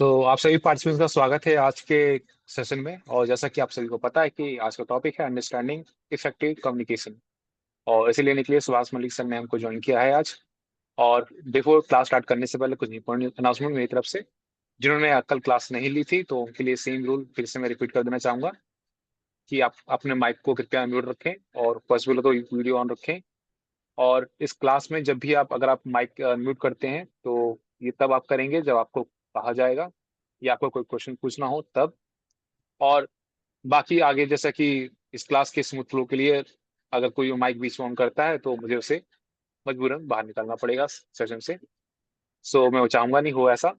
आप सभी पार्टिसिपेंट्स का स्वागत है आज के सेशन में। और जैसा कि आप सभी को पता है कि आज का टॉपिक है अंडरस्टैंडिंग इफेक्टिव कम्युनिकेशन। और इसे लेने के लिए सुभाष मलिक सर ने हमको ज्वाइन किया है आज। और बिफोर क्लास स्टार्ट करने से पहले कुछ इंपॉर्टेंट अनाउंसमेंट मेरी तरफ से। जिन्होंने कल क्लास नहीं ली थी तो उनके लिए सेम रूल फिर से मैं रिपीट कर देना चाहूंगा कि आप अपने माइक को कृपया म्यूट रखें और पॉसिबल तो वीडियो ऑन रखें। और इस क्लास में जब भी अगर आप माइक म्यूट करते हैं तो ये तब आप करेंगे जब आपको कहा जाएगा या आपको कोई क्वेश्चन पूछना हो तब। और बाकी आगे जैसा कि इस क्लास के स्मूथ फ्लो के लिए अगर कोई माइक बीच में ऑन करता है तो मुझे उसे मजबूरन बाहर निकालना पड़ेगा सेशन से। मैं वो चाहूंगा नहीं हो ऐसा।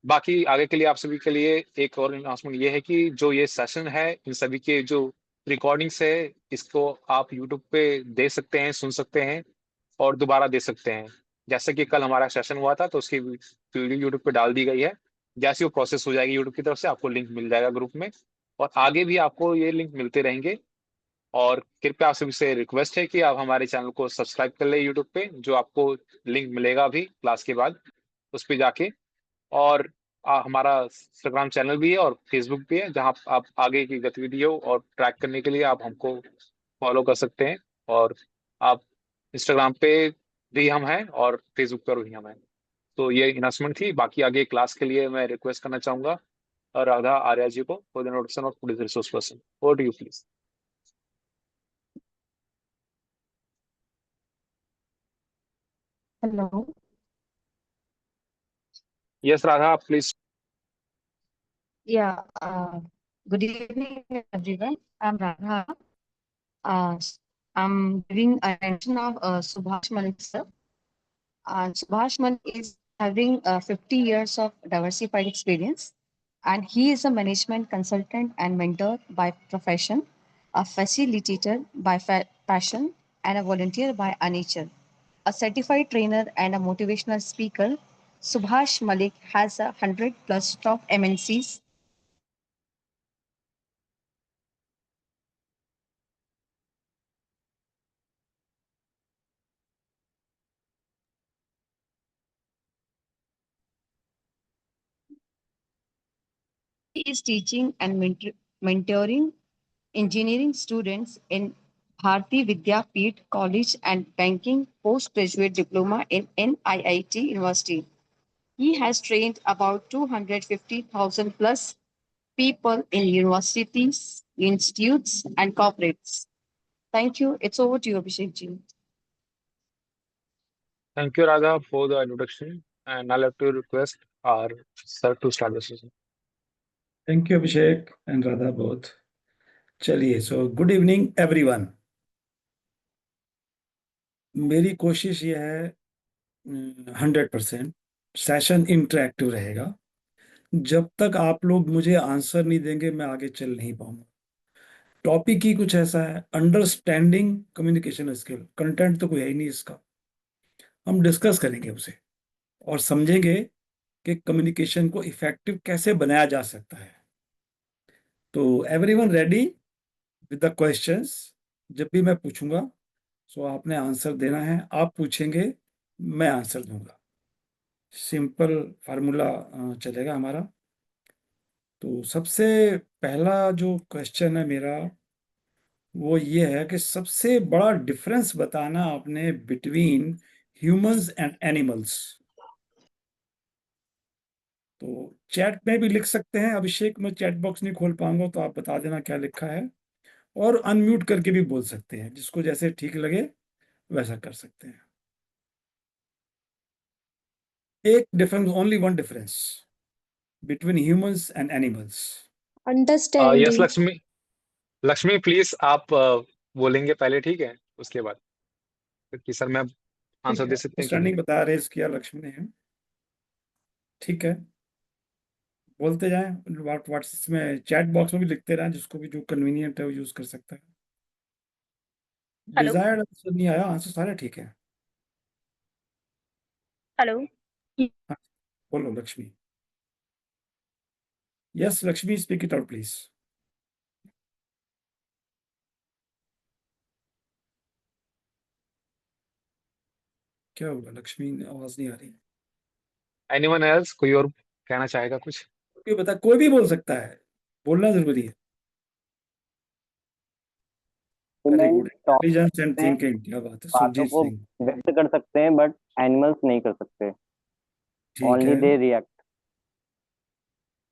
बाकी आगे के लिए आप सभी के लिए एक और अनाउंसमेंट ये है कि जो ये सेशन है इन सभी के जो रिकॉर्डिंग्स है इसको आप यूट्यूब पे दे सकते हैं, सुन सकते हैं और दोबारा दे सकते हैं। जैसे कि कल हमारा सेशन हुआ था तो उसकी वीडियो यूट्यूब पे डाल दी गई है। जैसे वो प्रोसेस हो जाएगी यूट्यूब की तरफ से आपको लिंक मिल जाएगा ग्रुप में। और आगे भी आपको ये लिंक मिलते रहेंगे। और कृपया आप सभी से रिक्वेस्ट है कि आप हमारे चैनल को सब्सक्राइब कर ले यूट्यूब पे, जो आपको लिंक मिलेगा अभी क्लास के बाद उस पे जाके। और हमारा इंस्टाग्राम चैनल भी है और फेसबुक भी है जहाँ आप आगे की गतिविधियों और ट्रैक करने के लिए आप हमको फॉलो कर सकते हैं। और आप इंस्टाग्राम पे भी हम हैं और फेसबुक पर भी हम हैं। तो ये इनाउंसमेंट थी। बाकी आगे क्लास के लिए मैं रिक्वेस्ट करना चाहूंगा राधा आर्या जी को for the introduction of today's resource person. Over to you please. Hello. Yes Radha please. Yeah. Good evening, everyone. I'm Radha. Uh, I'm giving attention of Subhash Malik sir. Subhash Malik is having 50 years of diversified experience, and he is a management consultant and mentor by profession, a facilitator by passion, and a volunteer by nature. A certified trainer and a motivational speaker, Subhash Malik has 100 plus top MNCs. He is teaching and mentoring engineering students in Bharati Vidyapeeth College and banking postgraduate diploma in NIIT University. He has trained about 250,000 plus people in universities, institutes, and corporates. Thank you. It's over to you, Abhishek ji. Thank you Radha for the introduction and I like to request our sir to start the session. Thank you Abhishek and Radha both. चलिए, so good evening everyone. मेरी कोशिश ये है 100% session interactive रहेगा। जब तक आप लोग मुझे आंसर नहीं देंगे मैं आगे चल नहीं पाऊंगा। टॉपिक ही कुछ ऐसा है, अंडरस्टैंडिंग कम्युनिकेशन स्किल। कंटेंट तो कोई है ही नहीं इसका। हम डिस्कस करेंगे उसे और समझेंगे कि कम्युनिकेशन को इफेक्टिव कैसे बनाया जा सकता है। तो everyone ready with the questions? जब भी मैं पूछूंगा सो आपने आंसर देना है। आप पूछेंगे, मैं आंसर दूंगा। सिंपल फार्मूला चलेगा हमारा। तो सबसे पहला जो क्वेश्चन है मेरा वो ये है कि सबसे बड़ा डिफरेंस बताना आपने बिटवीन ह्यूमंस एंड एनिमल्स। तो चैट में भी लिख सकते हैं अभिषेक, मैं चैट बॉक्स नहीं खोल पाऊंगा तो आप बता देना क्या लिखा है। और अनम्यूट करके भी बोल सकते हैं, जिसको जैसे ठीक लगे वैसा कर सकते हैं। एक difference, only one difference between humans and animals. Yes understanding. Lakshmi. Lakshmi please आप बोलेंगे पहले, ठीक है? उसके बाद क्योंकि सर मैं ठीक आंसर है, दे सकते हैं कि नहीं। अंडरस्टैंडिंग बता रेज किया लक्ष्मी ने। ठीक है, बोलते जाएं। व्हाट्स में चैट बॉक्स में भी लिखते रहें, जिसको भी जो कन्वीनियंट है वो यूज कर सकता है। हेलो। डिजायर्ड आंसर नहीं आया, आंसर सारे ठीक है। हेलो। हाँ, बोलो Lakshmi. Yes Lakshmi, speak it out please. क्या होगा लक्ष्मी, आवाज नहीं आ रही। एनीवन एल्स, कोई और कहना चाहेगा कुछ? कोई बता, कोई भी बोल सकता है, बोलना जरूरी है। Very good, intelligence and thinking, क्या बात है, बातों सुरजीत को सिंह। व्यक्त कर सकते हैं बट एनिमल्स नहीं कर सकते, ठीक ओनली है, they react.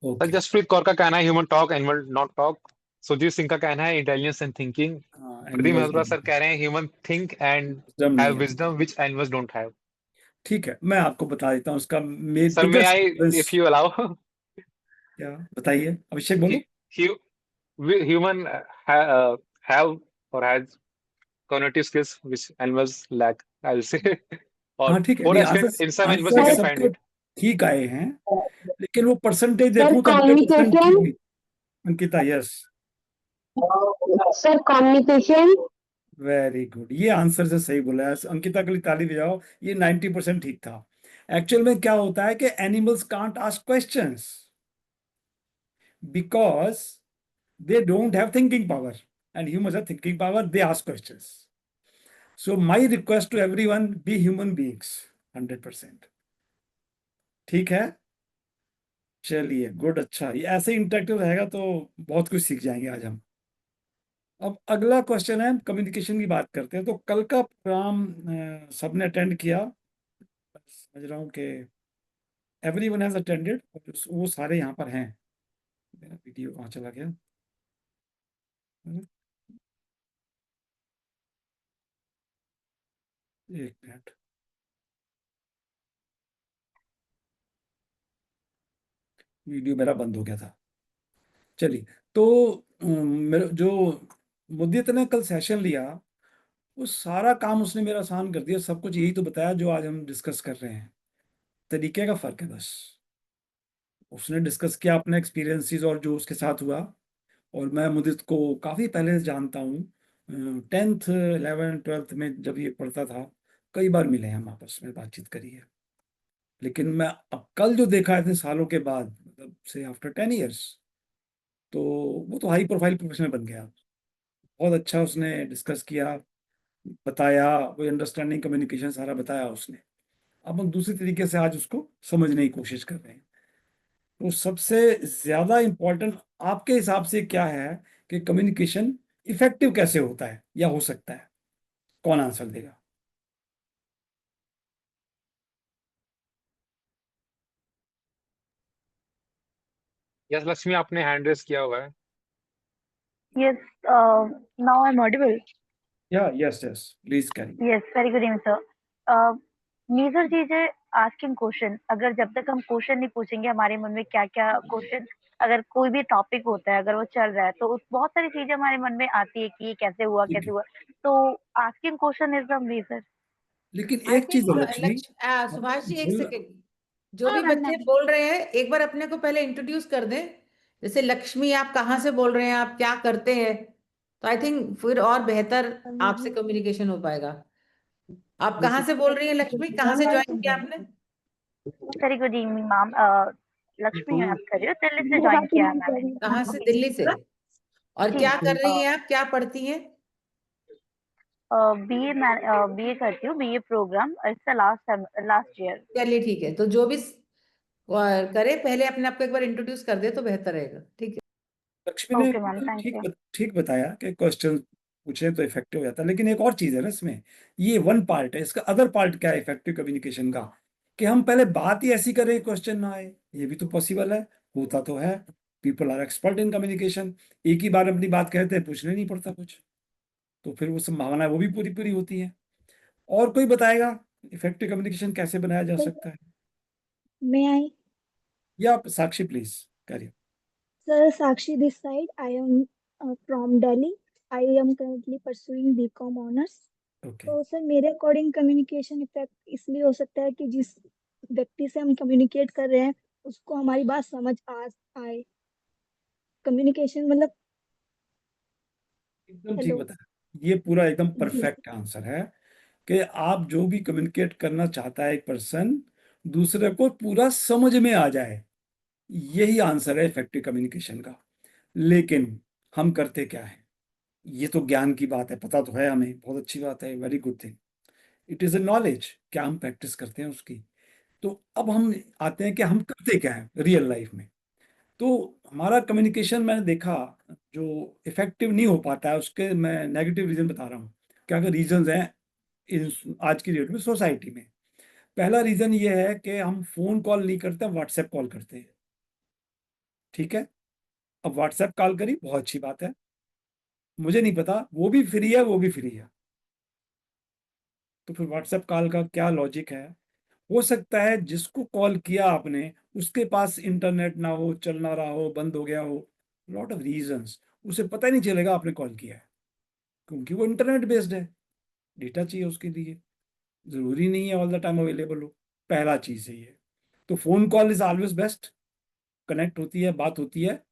Okay. Jaspreet Kaur का कहना है human talk animal not talk. Surjeet Singh का कहना है इंटेलिजेंस एंड थिंकिंग। हाँ, प्रदीप एनिमल्स मेहता सर कह रहे हैं ह्यूमन थिंक एंड विजडम नहीं हैव है। Wisdom which animals don't have. ठीक है, मैं आपको बता देता हूँ उसका sir may biggest I difference. If you allow. क्या बताइए, अभिषेक बोलो। ह्यूमन हैव और has cognitive skills which animals lack, I'll say. और हाँ ठीक है, more नहीं extent, answer, in some animals answer we can find सबके it. ठीक आए हैं, लेकिन वो परसेंटेज सर देखूं तो 100% ठीक कम्युनिकेशन, नहीं। Ankita, yes, sir communication, very good, ये आंसर से सही बोला है अंकिता, के लिए ताली बजाओ। ये 90% ठीक था। एक्चुअल में क्या होता है कि animals can't ask questions because they don't have thinking power, and humans have thinking power, they ask questions. So my request to everyone, be human beings 100%। ठीक है, चलिए गुड, अच्छा, ये ऐसे इंटरेक्टिव रहेगा तो बहुत कुछ सीख जाएंगे आज हम। अब अगला क्वेश्चन है, कम्युनिकेशन की बात करते हैं। तो कल का प्रोग्राम सबने अटेंड किया, समझ रहा हूँ कि एवरीवन हैज अटेंडेड, वो सारे यहाँ पर हैं। मेरा वीडियो कहाँ चला गया? एक मिनट, वीडियो मेरा बंद हो गया था। चलिए, तो मेरे जो मुद्दित ने कल सेशन लिया, वो सारा काम उसने मेरा आसान कर दिया, सब कुछ यही तो बताया जो आज हम डिस्कस कर रहे हैं। तरीके का फर्क है बस। उसने डिस्कस किया अपने एक्सपीरियंसेस और जो उसके साथ हुआ, और मैं मुदित को काफ़ी पहले से जानता हूँ, 10th 11th 12th में जब ये पढ़ता था, कई बार मिले हैं, हम आपस में बातचीत करी है। लेकिन मैं अब कल जो देखा इतने सालों के बाद, मतलब से आफ्टर 10 years, तो वो तो हाई प्रोफाइल प्रोफेशनल बन गया। बहुत अच्छा उसने डिस्कस किया, बताया, वो अंडरस्टैंडिंग कम्युनिकेशन सारा बताया उसने। अब हम दूसरी तरीके से आज उसको समझने की कोशिश कर रहे हैं। तो सबसे ज्यादा इम्पोर्टेंट आपके हिसाब से क्या है कि कम्युनिकेशन इफेक्टिव कैसे होता है या हो सकता है? कौन आंसर देगा? यस लक्ष्मी, आपने हैंड रेस किया हुआ है। Yes, now I'm audible. या yes yes, please carry. Yes, very good evening, sir. Major चीज है आस्किंग क्वेश्चन। अगर जब तक हम क्वेश्चन नहीं पूछेंगे हमारे मन में क्या क्या क्वेश्चन, अगर कोई भी टॉपिक होता है, अगर वो चल रहा है तो बहुत सारी चीजें हमारे मन में आती है कि ये कैसे हुआ ठीक कैसे है, हुआ। तो asking question is the major. लेकिन आई एक चीज थिंक है लक्ष्मी, सुभाष जी एक बोल, सेकेंड, जो भी बच्चे बोल रहे हैं एक बार अपने को पहले इंट्रोड्यूस कर दें। जैसे लक्ष्मी, आप कहाँ से बोल रहे हैं, आप क्या करते हैं? तो आई थिंक फिर और बेहतर आपसे कम्युनिकेशन हो पाएगा। आप कहाँ से बोल रही हैं लक्ष्मी, कहाँ से ज्वाइन किया आपने? Very good evening ma'am. Lakshmi बात कर रही हो, दिल्ली से ज्वाइन किया है मैंने। कहाँ से? दिल्ली से। और जी क्या कर रही हैं आप, क्या पढ़ती हैं? बीए बीए करती हूँ, BA program, it's last year. चलिए ठीक है, तो जो भी करे पहले अपने आप को एक बार इंट्रोड्यूस कर दे तो बेहतर रहेगा। ठीक है, लक्ष्मी ने ओके मैम, थैंक यू। ठीक बताया कि क्वेश्चन पूछे तो इफेक्टिव हो जाता है, लेकिन एक और चीज है ना इसमें, ये वन पार्ट है, इसका अदर पार्ट क्या है इफेक्टिव कम्युनिकेशन का, कि हम पहले बात ही ऐसी करें क्वेश्चन ना आए। ये भी तो पॉसिबल है, होता तो है। People are expert in communication, एक ही बार अपनी बात कहते हैं, पूछने नहीं पड़ता कुछ, तो फिर वो संभावना है वो भी पूरी पूरी होती है। और कोई बताएगा इफेक्टिव कम्युनिकेशन कैसे बनाया जा सकता है? May I? या आप साक्षी प्लीज करिए। Sir, Sakshi this side. I am from Delhi. I am currently pursuing BCom honors. Okay, तो सर मेरे अकॉर्डिंग कम्युनिकेशन इफेक्ट इसलिए हो सकता है कि जिस व्यक्ति से हम कम्युनिकेट कर रहे हैं उसको हमारी बात समझ आए। कम्युनिकेशन मतलब, एकदम ठीक हेलो। बताया, ये पूरा एकदम जी परफेक्ट आंसर है कि आप जो भी कम्युनिकेट करना चाहता है एक पर्सन, दूसरे को पूरा समझ में आ जाए, यही आंसर है इफेक्टिव कम्युनिकेशन का। लेकिन हम करते क्या है? ये तो ज्ञान की बात है, पता तो है हमें, बहुत अच्छी बात है, very good thing. It is a knowledge, क्या हम प्रैक्टिस करते हैं उसकी? तो अब हम आते हैं कि हम करते क्या है रियल लाइफ में। तो हमारा कम्युनिकेशन मैंने देखा जो इफेक्टिव नहीं हो पाता है, उसके मैं नेगेटिव रीजन बता रहा हूँ। क्या क्या रीजंस हैं आज की डेट में सोसाइटी में। पहला रीजन ये है कि हम फोन कॉल नहीं करते, व्हाट्सएप कॉल करते हैं। ठीक है, अब व्हाट्सएप कॉल करी, बहुत अच्छी बात है, मुझे नहीं पता वो भी फ्री है वो भी फ्री है, तो फिर व्हाट्सएप कॉल का क्या लॉजिक है? हो सकता है जिसको कॉल किया आपने उसके पास इंटरनेट ना हो, चल ना रहा हो, बंद हो गया हो, लॉट ऑफ रीजंस, उसे पता ही नहीं चलेगा आपने कॉल किया है, क्योंकि वो इंटरनेट बेस्ड है, डेटा चाहिए उसके लिए, जरूरी नहीं है ऑल द टाइम अवेलेबल हो। पहला चीज है ये। तो phone call is always best, connect होती है, बात होती है,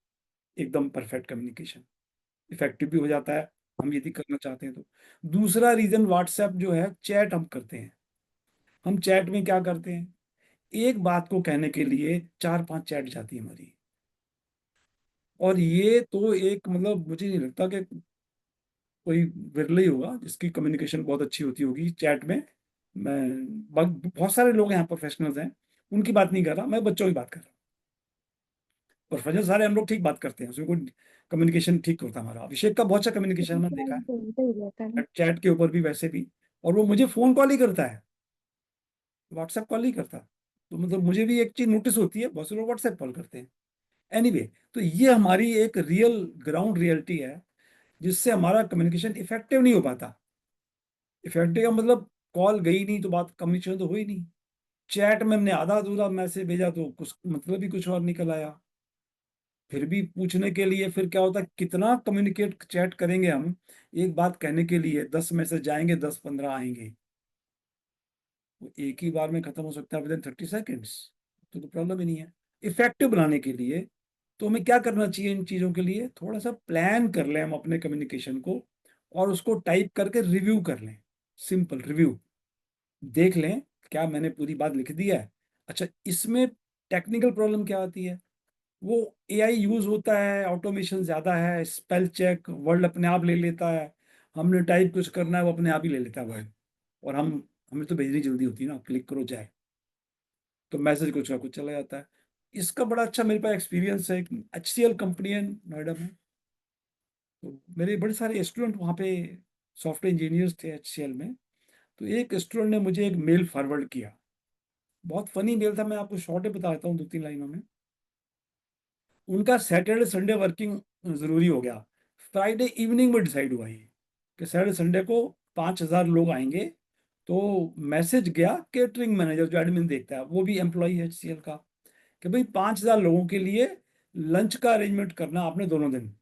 एकदम परफेक्ट कम्युनिकेशन, इफेक्टिव भी हो जाता है हम यदि करना चाहते हैं तो। दूसरा रीजन व्हाट्सएप जो है, चैट हम करते हैं। हम चैट में क्या करते हैं, एक बात को कहने के लिए 4-5 चैट जाती है हमारी, और ये तो एक मतलब मुझे नहीं लगता कि कोई विरला ही होगा जिसकी कम्युनिकेशन बहुत अच्छी होती होगी चैट में। मैं बहुत सारे लोग यहाँ प्रोफेशनल्स हैं, उनकी बात नहीं कर रहा, मैं बच्चों की बात कर रहा हूँ। प्रोफेशनल सारे हम लोग ठीक बात करते हैं, उसमें कोई कम्युनिकेशन ठीक होता है हमारा। अभिषेक का बहुत अच्छा कम्युनिकेशन मैंने देखा है चैट के ऊपर भी, वैसे भी, और वो मुझे फोन कॉल ही करता है, व्हाट्सएप कॉल नहीं करता। तो मतलब मुझे भी एक चीज नोटिस होती है, बहुत से लोग व्हाट्सएप कॉल करते हैं। एनीवे, तो ये हमारी एक रियल ग्राउंड रियलिटी है जिससे हमारा कम्युनिकेशन इफेक्टिव नहीं हो पाता। इफेक्टिव का मतलब कॉल गई नहीं तो बात, कम्युनिकेशन तो हुई नहीं। चैट में हमने आधा अधूरा मैसेज भेजा तो कुछ मतलब ही कुछ और निकल आया। फिर भी पूछने के लिए फिर क्या होता है, कितना कम्युनिकेट चैट करेंगे हम, एक बात कहने के लिए 10 मैसेज जाएंगे, 10-15 आएंगे, वो एक ही बार में खत्म हो सकता है विद इन 30 सेकेंड्स, तो प्रॉब्लम ही नहीं है। इफेक्टिव बनाने के लिए तो हमें क्या करना चाहिए, इन चीजों के लिए थोड़ा सा प्लान कर लें हम अपने कम्युनिकेशन को, और उसको टाइप करके रिव्यू कर लें। सिंपल रिव्यू, देख लें क्या मैंने पूरी बात लिख दी है। अच्छा, इसमें टेक्निकल प्रॉब्लम क्या आती है, वो एआई यूज होता है, ऑटोमेशन ज्यादा है, स्पेल चेक वर्ड अपने आप ले लेता है, हमने टाइप कुछ करना है वो अपने आप ही ले लेता है वर्ड, और हमें तो भेजनी जल्दी होती है ना, क्लिक करो जाए, तो मैसेज कुछ ना कुछ चला जाता है। इसका बड़ा अच्छा मेरे पास एक्सपीरियंस है, HCL कंपनी है नोएडा में, तो मेरे बड़े सारे स्टूडेंट वहाँ पे सॉफ्टवेयर इंजीनियर्स थे HCL में। तो एक स्टूडेंट ने मुझे एक मेल फॉरवर्ड किया, बहुत फनी मेल था, मैं आपको शॉर्ट में बताता हूँ 2-3 लाइनों में। उनका सैटरडे संडे वर्किंग जरूरी हो गया, फ्राइडे इवनिंग में डिसाइड हुआ ये कि सैटरडे संडे को 5,000 लोग आएंगे। तो मैसेज गया केटरिंग मैनेजर जो एडमिन देखता है, वो भी एम्प्लॉई है HCL का, कि भाई 5,000 लोगों के लिए लंच का अरेंजमेंट करना आपने दोनों दिन,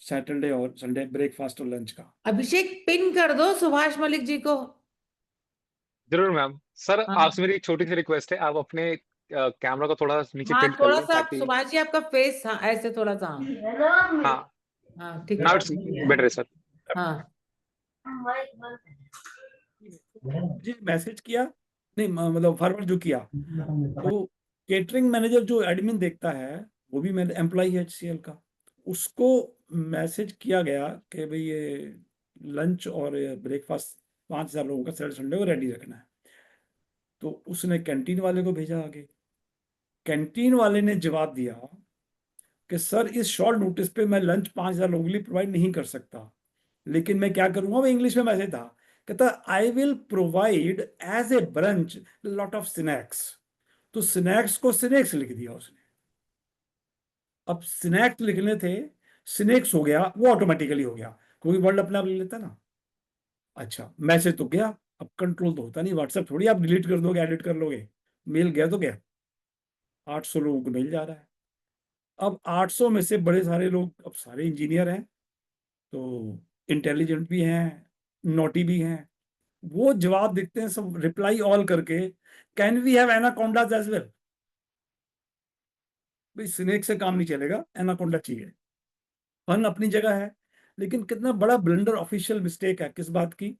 सैटरडे और संडे, ब्रेकफास्ट और लंच का। अभिषेक पिन कर दो सुभाष मलिक जी को। जरूर मैम। सर हाँ आपसे मेरी एक छोटी सी रिक्वेस्ट है, आप अपने कैमरा को थोड़ा नीचे हाँ, टिल्ट कर थोड़ा लें सा आप ताकि। सुभाष जी आपका फेस, हाँ ऐसे थोड़ा सा, हाँ हाँ, हाँ ठीक नाउ इट्स है। Better sir. हाँ जी मैसेज किया, नहीं मतलब फॉरवर्ड जो किया, तो केटरिंग मैनेजर जो एडमिन देखता है, वो भी मेरे एम्प्लॉई है HCL का, उसको मैसेज किया गया कि भाई ये लंच और ब्रेकफास्ट 5,000 लोगों का सैटरडे संडे को रेडी रखना है। तो उसने कैंटीन वाले को भेजा आगे, कैंटीन वाले ने जवाब दिया कि सर इस शॉर्ट नोटिस पे मैं लंच 5,000 लोगों के लिए प्रोवाइड नहीं कर सकता, लेकिन मैं क्या करूंगा, वो इंग्लिश में मैसेज था, कहता I will provide as a brunch lot of snacks. तो स्नैक्स को स्नैक्स लिख दिया उसने, अब स्नैक्स लिखने थे, स्नैक्स हो गया, वो ऑटोमेटिकली हो गया, क्योंकि वर्ड अपने आप ले लेता ना। अच्छा, मैसेज तो गया, अब कंट्रोल तो होता नहीं, व्हाट्सएप थोड़ी आप डिलीट कर दोगे, एडिट कर लोगे, मेल गया तो गया, 800 लोगों को मेल जा रहा है। अब 800 में से बड़े सारे लोग अब सारे इंजीनियर हैं, तो इंटेलिजेंट भी हैं, नोटी भी हैं, वो जवाब देखते हैं सब रिप्लाई ऑल करके, can we have anacondas as well. भाई स्नेक से काम नहीं चलेगा, एनाकोंडा चाहिए। फन अपनी जगह है, लेकिन कितना बड़ा ब्लंडर, ऑफिशियल मिस्टेक है किस बात की,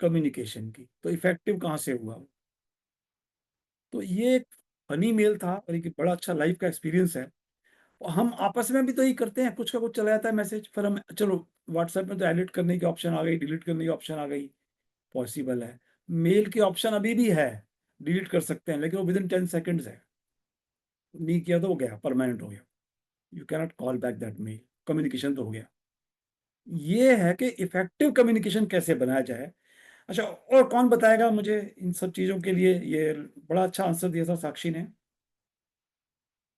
कम्युनिकेशन की। तो इफेक्टिव कहाँ से हुआ? तो ये एक फनी मेल था और एक बड़ा अच्छा लाइफ का एक्सपीरियंस है। और हम आपस में भी तो यही करते हैं, कुछ का कुछ चला जाता है मैसेज, फिर हम चलो व्हाट्सएप में तो एडिट करने की ऑप्शन आ गई, डिलीट करने की ऑप्शन आ गई, पॉसिबल है। मेल की ऑप्शन अभी भी है, डिलीट कर सकते हैं, लेकिन वो विद इन 10 सेकेंड्स है। नहीं किया तो वो गया, परमानेंट हो गया, you cannot call back that mail, communication तो हो गया। ये है कि इफेक्टिव कम्युनिकेशन कैसे बनाया जाए। अच्छा, और कौन बताएगा मुझे इन सब चीजों के लिए? ये बड़ा अच्छा आंसर दिया था साक्षी ने,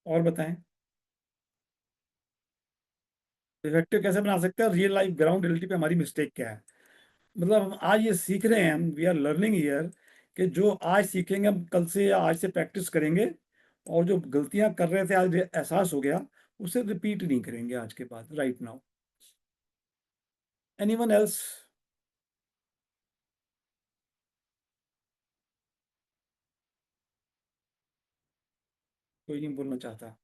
और बताएं इफेक्टिव कैसे बना सकते हैं, रियल लाइफ ग्राउंड रियलिटी पे हमारी मिस्टेक क्या है। मतलब हम आज ये सीख रहे हैं, वी आर लर्निंग हियर, कि जो आज सीखेंगे हम कल से या आज से प्रैक्टिस करेंगे, और जो गलतियां कर रहे थे आज एहसास हो गया, उसे रिपीट नहीं करेंगे आज के बाद, राइट नाउ। Anyone else? कोई नहीं बोलना चाहता?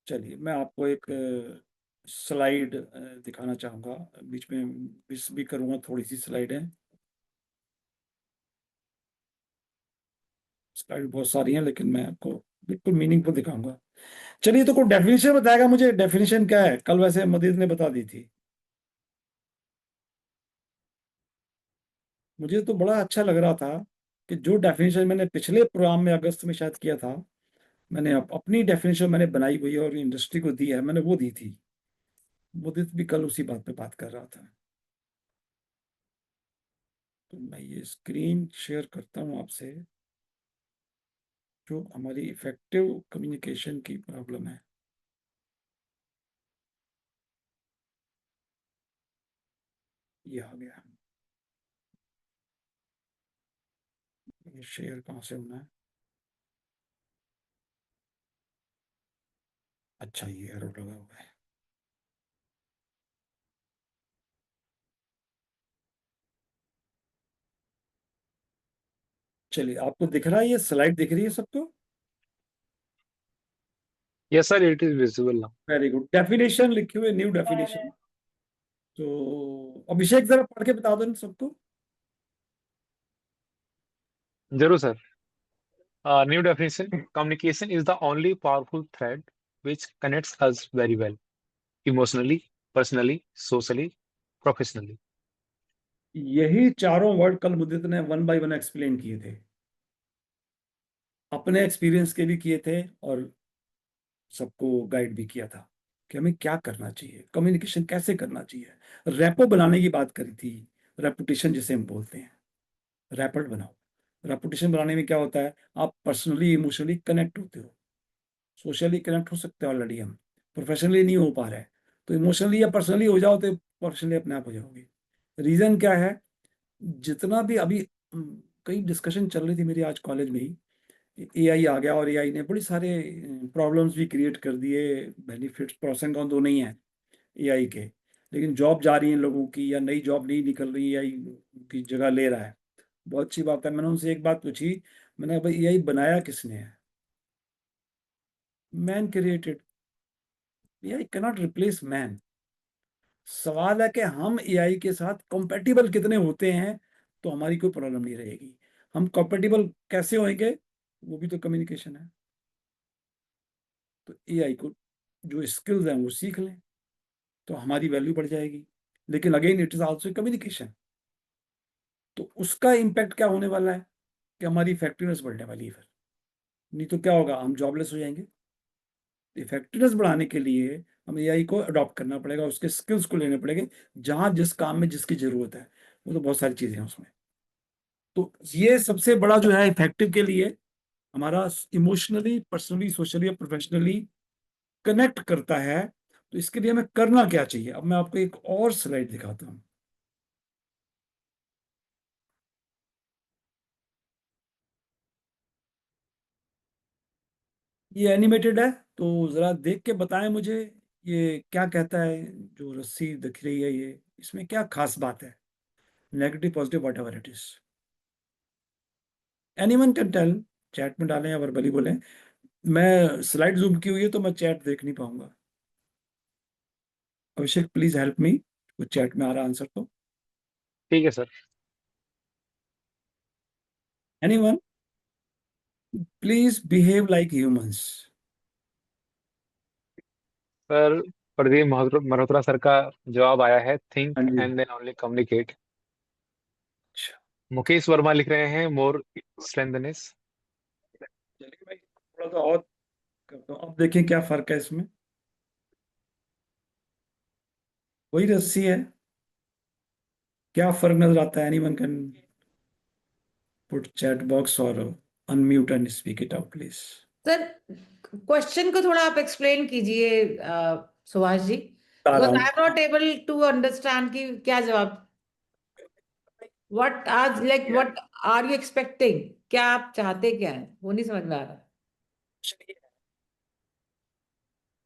चलिए मैं आपको एक स्लाइड दिखाना चाहूंगा, बीच में मिस भी करूंगा, थोड़ी सी स्लाइड है, स्लाइड बहुत सारी हैं लेकिन मैं आपको बिल्कुल मीनिंगफुल दिखाऊंगा। चलिए, तो कोई डेफिनेशन बताएगा मुझे, डेफिनेशन क्या है? कल वैसे मदीद ने बता दी थी, मुझे तो बड़ा अच्छा लग रहा था कि जो डेफिनेशन मैंने पिछले प्रोग्राम में अगस्त में शायद किया था, मैंने अपनी डेफिनेशन मैंने बनाई हुई है और इंडस्ट्री को दी है, मैंने वो दी थी। मुदीद भी कल उसी बात पे बात कर रहा था। तो मैं ये स्क्रीन शेयर करता हूँ आपसे, जो हमारी इफेक्टिव कम्युनिकेशन की प्रॉब्लम है। ये आ गया, ये शेयर कहाँ से होना है? अच्छा, ये एरो लगा हुआ है। चलिए, आपको दिख रहा है, ये स्लाइड दिख रही है सबको? Yes, sir, it is visible now. Very good. Definition लिखी हुई, न्यू डेफिनेशन। तो अभिषेक जरा पढ़ के बता दो इन सबको। जरूर sir. New definition: communication is the only powerful thread which connects us very well, emotionally, personally, socially, professionally. यही चारों वर्ड कल मुदित ने वन बाय वन एक्सप्लेन किए थे, अपने एक्सपीरियंस के भी किए थे और सबको गाइड भी किया था कि हमें क्या करना चाहिए, कम्युनिकेशन कैसे करना चाहिए। रैपो बनाने की बात करी थी, रेपुटेशन जिसे हम बोलते हैं, रैपट बनाओ। रेपुटेशन बनाने में क्या होता है, आप पर्सनली इमोशनली कनेक्ट होते हो। सोशली कनेक्ट हो सकते हैं ऑलरेडी हम, प्रोफेशनली नहीं हो पा रहे हैं, तो इमोशनली या पर्सनली हो जाओ तो प्रोफेशनली अपने आप हो जाओगे। रीजन क्या है? जितना भी अभी कई डिस्कशन चल रही थी मेरी आज कॉलेज में ही, एआई आ गया और एआई ने बड़ी सारे प्रॉब्लम्स भी क्रिएट कर दिए। बेनिफिट्स प्रोस एंड कॉन दोनों ही हैं एआई के, लेकिन जॉब जा रही है लोगों की, या नई जॉब नहीं निकल रही, एआई की जगह ले रहा है। बहुत अच्छी बात है। मैंने उनसे एक बात पूछी, मैंने कहा, भाई एआई बनाया किसने है? Man created, AI cannot replace man. सवाल है कि हम एआई के साथ कंपेटिबल कितने होते हैं, तो हमारी कोई प्रॉब्लम नहीं रहेगी। हम कंपेटिबल कैसे होंगे, वो भी तो कम्युनिकेशन है। तो एआई को जो स्किल्स हैं वो सीख लें, तो हमारी वैल्यू बढ़ जाएगी। लेकिन again it is also communication. तो उसका इम्पैक्ट क्या होने वाला है कि हमारी इफेक्टिवनेस बढ़ने वाली है। फिर नहीं तो क्या होगा, हम जॉबलेस हो जाएंगे। इफेक्टिवनेस बढ़ाने के लिए हमें एआई को अडॉप्ट करना पड़ेगा, उसके स्किल्स को लेने पड़ेंगे, जहां जिस काम में जिसकी जरूरत है। वो तो बहुत सारी चीजें हैं उसमें। तो ये सबसे बड़ा जो है इफेक्टिव के लिए, हमारा इमोशनली, पर्सनली, सोशली और प्रोफेशनली कनेक्ट करता है। तो इसके लिए हमें करना क्या चाहिए, अब मैं आपको एक और स्लाइड दिखाता हूं। ये एनिमेटेड है, तो जरा देख के बताएं मुझे, ये क्या कहता है? जो रस्सी दिख रही है, ये इसमें क्या खास बात है? Negative, positive, whatever it is, anyone can tell. Chat में डालें या वर्बली बोलें। मैं स्लाइड जूम की हुई है तो मैं चैट देख नहीं पाऊंगा। अभिषेक प्लीज हेल्प मी, वो चैट में आ रहा आंसर तो। ठीक है sir. Anyone, please behave like humans. Sir, Pradeep Malhotra sir का जवाब आया है, थिंक हाँ जी। And then only communicate. अच्छा, मुकेश वर्मा लिख रहे हैं, मोर स्ट्रेंथनेस। चलिए भाई, थोड़ा सा और करता हूँ। अब देखें क्या फर्क है इसमें। वही रस्सी है, क्या फर्क नजर आता है? Anyone can put chat box और unmute and speak it out please. Sir question को थोड़ा आप एक्सप्लेन कीजिए सुभाष जी, बता रहा बिकॉज आई हूँ। Am not able to understand कि क्या जवाब, व्हाट आज like what are you expecting, क्या आप चाहते क्या है, वो नहीं समझ में आ रहा।